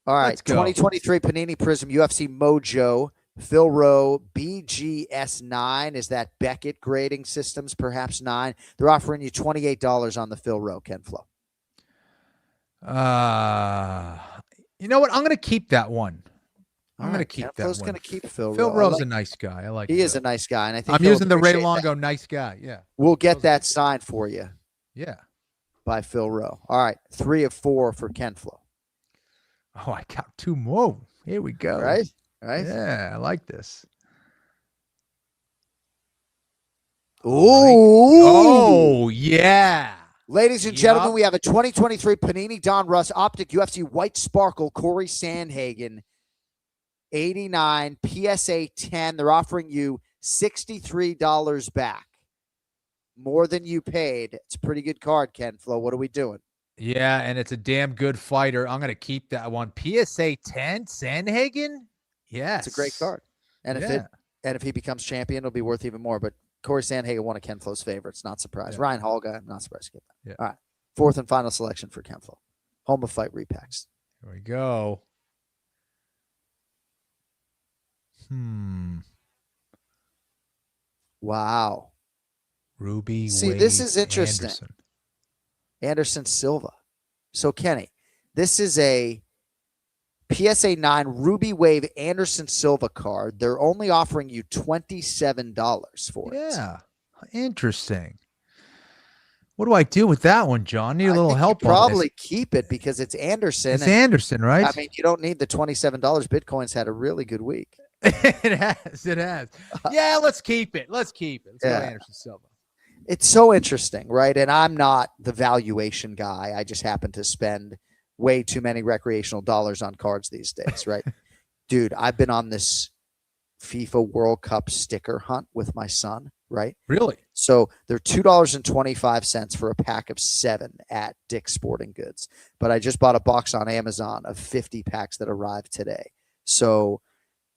All right, 2023 Panini Prism UFC Mojo, Phil Rowe, BGS9. Is that Beckett grading systems, perhaps 9? They're offering you $28 on the Phil Rowe, Ken Flo. You know what? I'm going to keep that one. I'm going to keep that one. Flo's going to keep Phil Rowe. Phil Rowe's a nice guy. I like him. He is a nice guy, and I think I'm using the Ray Longo nice guy. Yeah. We'll get that signed for you. Yeah. By Phil Rowe. All right, 3 of 4 for Ken Flo. Oh, I got 2 more. Here we go. Right? Yeah, I like this. Oh, yeah. Ladies and gentlemen, we have a 2023 Panini Don Russ Optic UFC White Sparkle Corey Sandhagen 89 PSA 10. They're offering you $63 back. More than you paid. It's a pretty good card, Ken Flo. What are we doing? Yeah, and it's a damn good fighter. I'm going to keep that one. PSA 10, Sandhagen? Yes. It's a great card. And if he becomes champion, it'll be worth even more. But Corey Sandhagen, one of Ken Flo's favorites. Not surprised. Ryan Hall guy, I'm not surprised to get that. Yeah. All right. Fourth and final selection for Ken Flo. Home of Fight repacks. Here we go. Wow. Ruby. See, Wade, this is interesting. Anderson Silva. So, Kenny, this is a PSA 9 Ruby Wave Anderson Silva card. They're only offering you $27 for it. Yeah. Interesting. What do I do with that one, John? Need a little help. Probably keep it because it's Anderson. It's Anderson, right? I mean, you don't need the $27. Bitcoin's had a really good week. It has. Yeah, let's keep it. Let's go Anderson Silva. It's so interesting, right? And I'm not the valuation guy. I just happen to spend way too many recreational dollars on cards these days, right? Dude, I've been on this FIFA World Cup sticker hunt with my son, right? Really? So they're $2.25 for a pack of 7 at Dick's Sporting Goods. But I just bought a box on Amazon of 50 packs that arrived today. So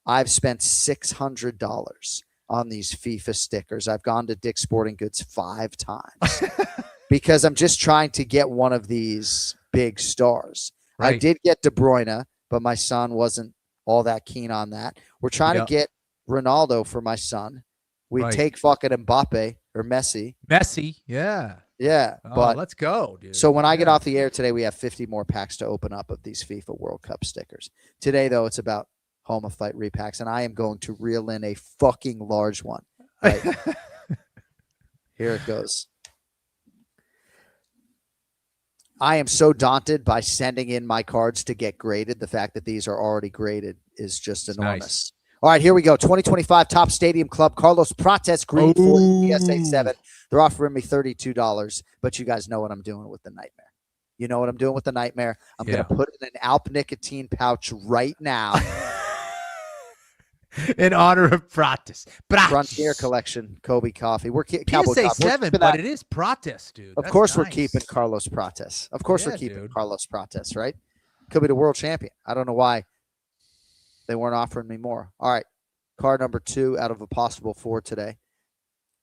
I've spent $600 on these FIFA stickers. I've gone to Dick's Sporting Goods 5 times because I'm just trying to get one of these big stars. Right. I did get De Bruyne, but my son wasn't all that keen on that. We're trying to get Ronaldo for my son. We take fucking Mbappe or Messi. Yeah. Yeah. But let's go, dude. So when I get off the air today, we have 50 more packs to open up of these FIFA World Cup stickers. Today, though, it's about Home of Fight repacks, and I am going to reel in a fucking large one. Right? Here it goes. I am so daunted by sending in my cards to get graded. The fact that these are already graded is just enormous. Nice. All right, here we go. 2025 Top Stadium Club, Carlos Prates, green 40, PSA 7. They're offering me $32, but you guys know what I'm doing with the Nightmare. You know what I'm doing with the Nightmare? I'm going to put it in an Alp nicotine pouch right now. In honor of Prates. Frontier Collection, Kobe Coffee. We're Cowboy PSA Coffee. 7, but it is Prates, dude. Of course we're keeping Carlos Prates. Of course we're keeping Carlos Prates, right? Could be the world champion. I don't know why they weren't offering me more. All right. Card number 2 out of a possible 4 today.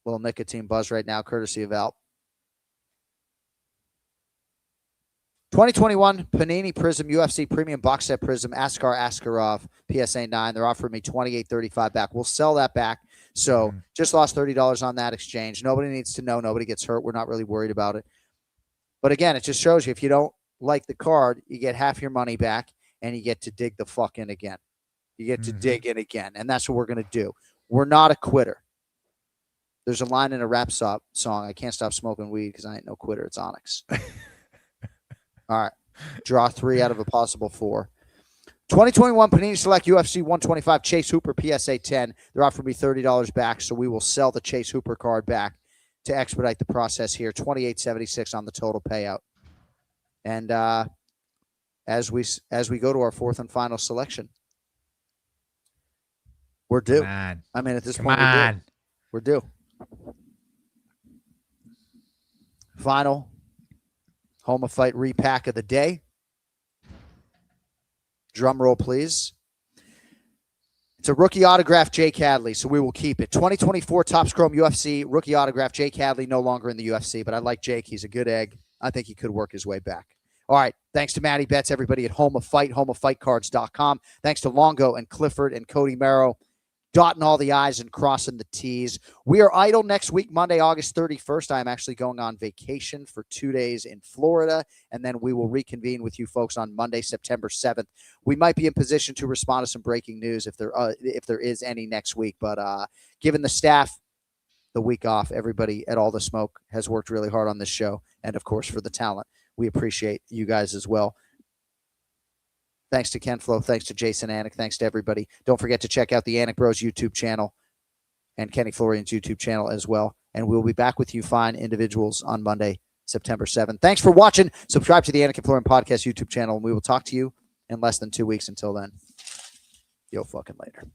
Little nicotine buzz right now, courtesy of Alp. 2021 Panini Prism UFC Premium Box Set Prism Askar Askarov PSA 9. They're offering me $28.35 back. We'll sell that back. So just lost $30 on that exchange. Nobody needs to know. Nobody gets hurt. We're not really worried about it. But again, it just shows you if you don't like the card, you get half your money back and you get to dig the fuck in again. You get to dig in again. And that's what we're going to do. We're not a quitter. There's a line in a rap song, I can't stop smoking weed because I ain't no quitter. It's Onyx. All right. Draw 3 out of a possible 4. 2021 Panini Select UFC 125 Chase Hooper PSA 10. They're offering me $30 back, so we will sell the Chase Hooper card back to expedite the process here. $28.76 on the total payout. And as we go to our 4th and final selection, we're due. I mean, at this point, we're due. Final Home of Fight repack of the day. Drum roll, please. It's a rookie autograph, Jay Cadley, so we will keep it. 2024 Topps Chrome UFC rookie autograph, Jay Cadley, no longer in the UFC, but I like Jake. He's a good egg. I think he could work his way back. All right. Thanks to Matty Betts, everybody at Home of Fight, homeoffightcards.com. Thanks to Longo and Clifford and Cody Merrow, dotting all the I's and crossing the T's. We are idle next week, Monday, August 31st. I am actually going on vacation for 2 days in Florida, and then we will reconvene with you folks on Monday, September 7th. We might be in position to respond to some breaking news if there is any next week, but given the staff, the week off, everybody at All the Smoke has worked really hard on this show, and of course for the talent. We appreciate you guys as well. Thanks to Ken Flo. Thanks to Jason Anik. Thanks to everybody. Don't forget to check out the Anik Bros YouTube channel and Kenny Florian's YouTube channel as well. And we'll be back with you fine individuals on Monday, September 7th. Thanks for watching. Subscribe to the Anik and Florian Podcast YouTube channel, and we will talk to you in less than 2 weeks. Until then, yo fucking later.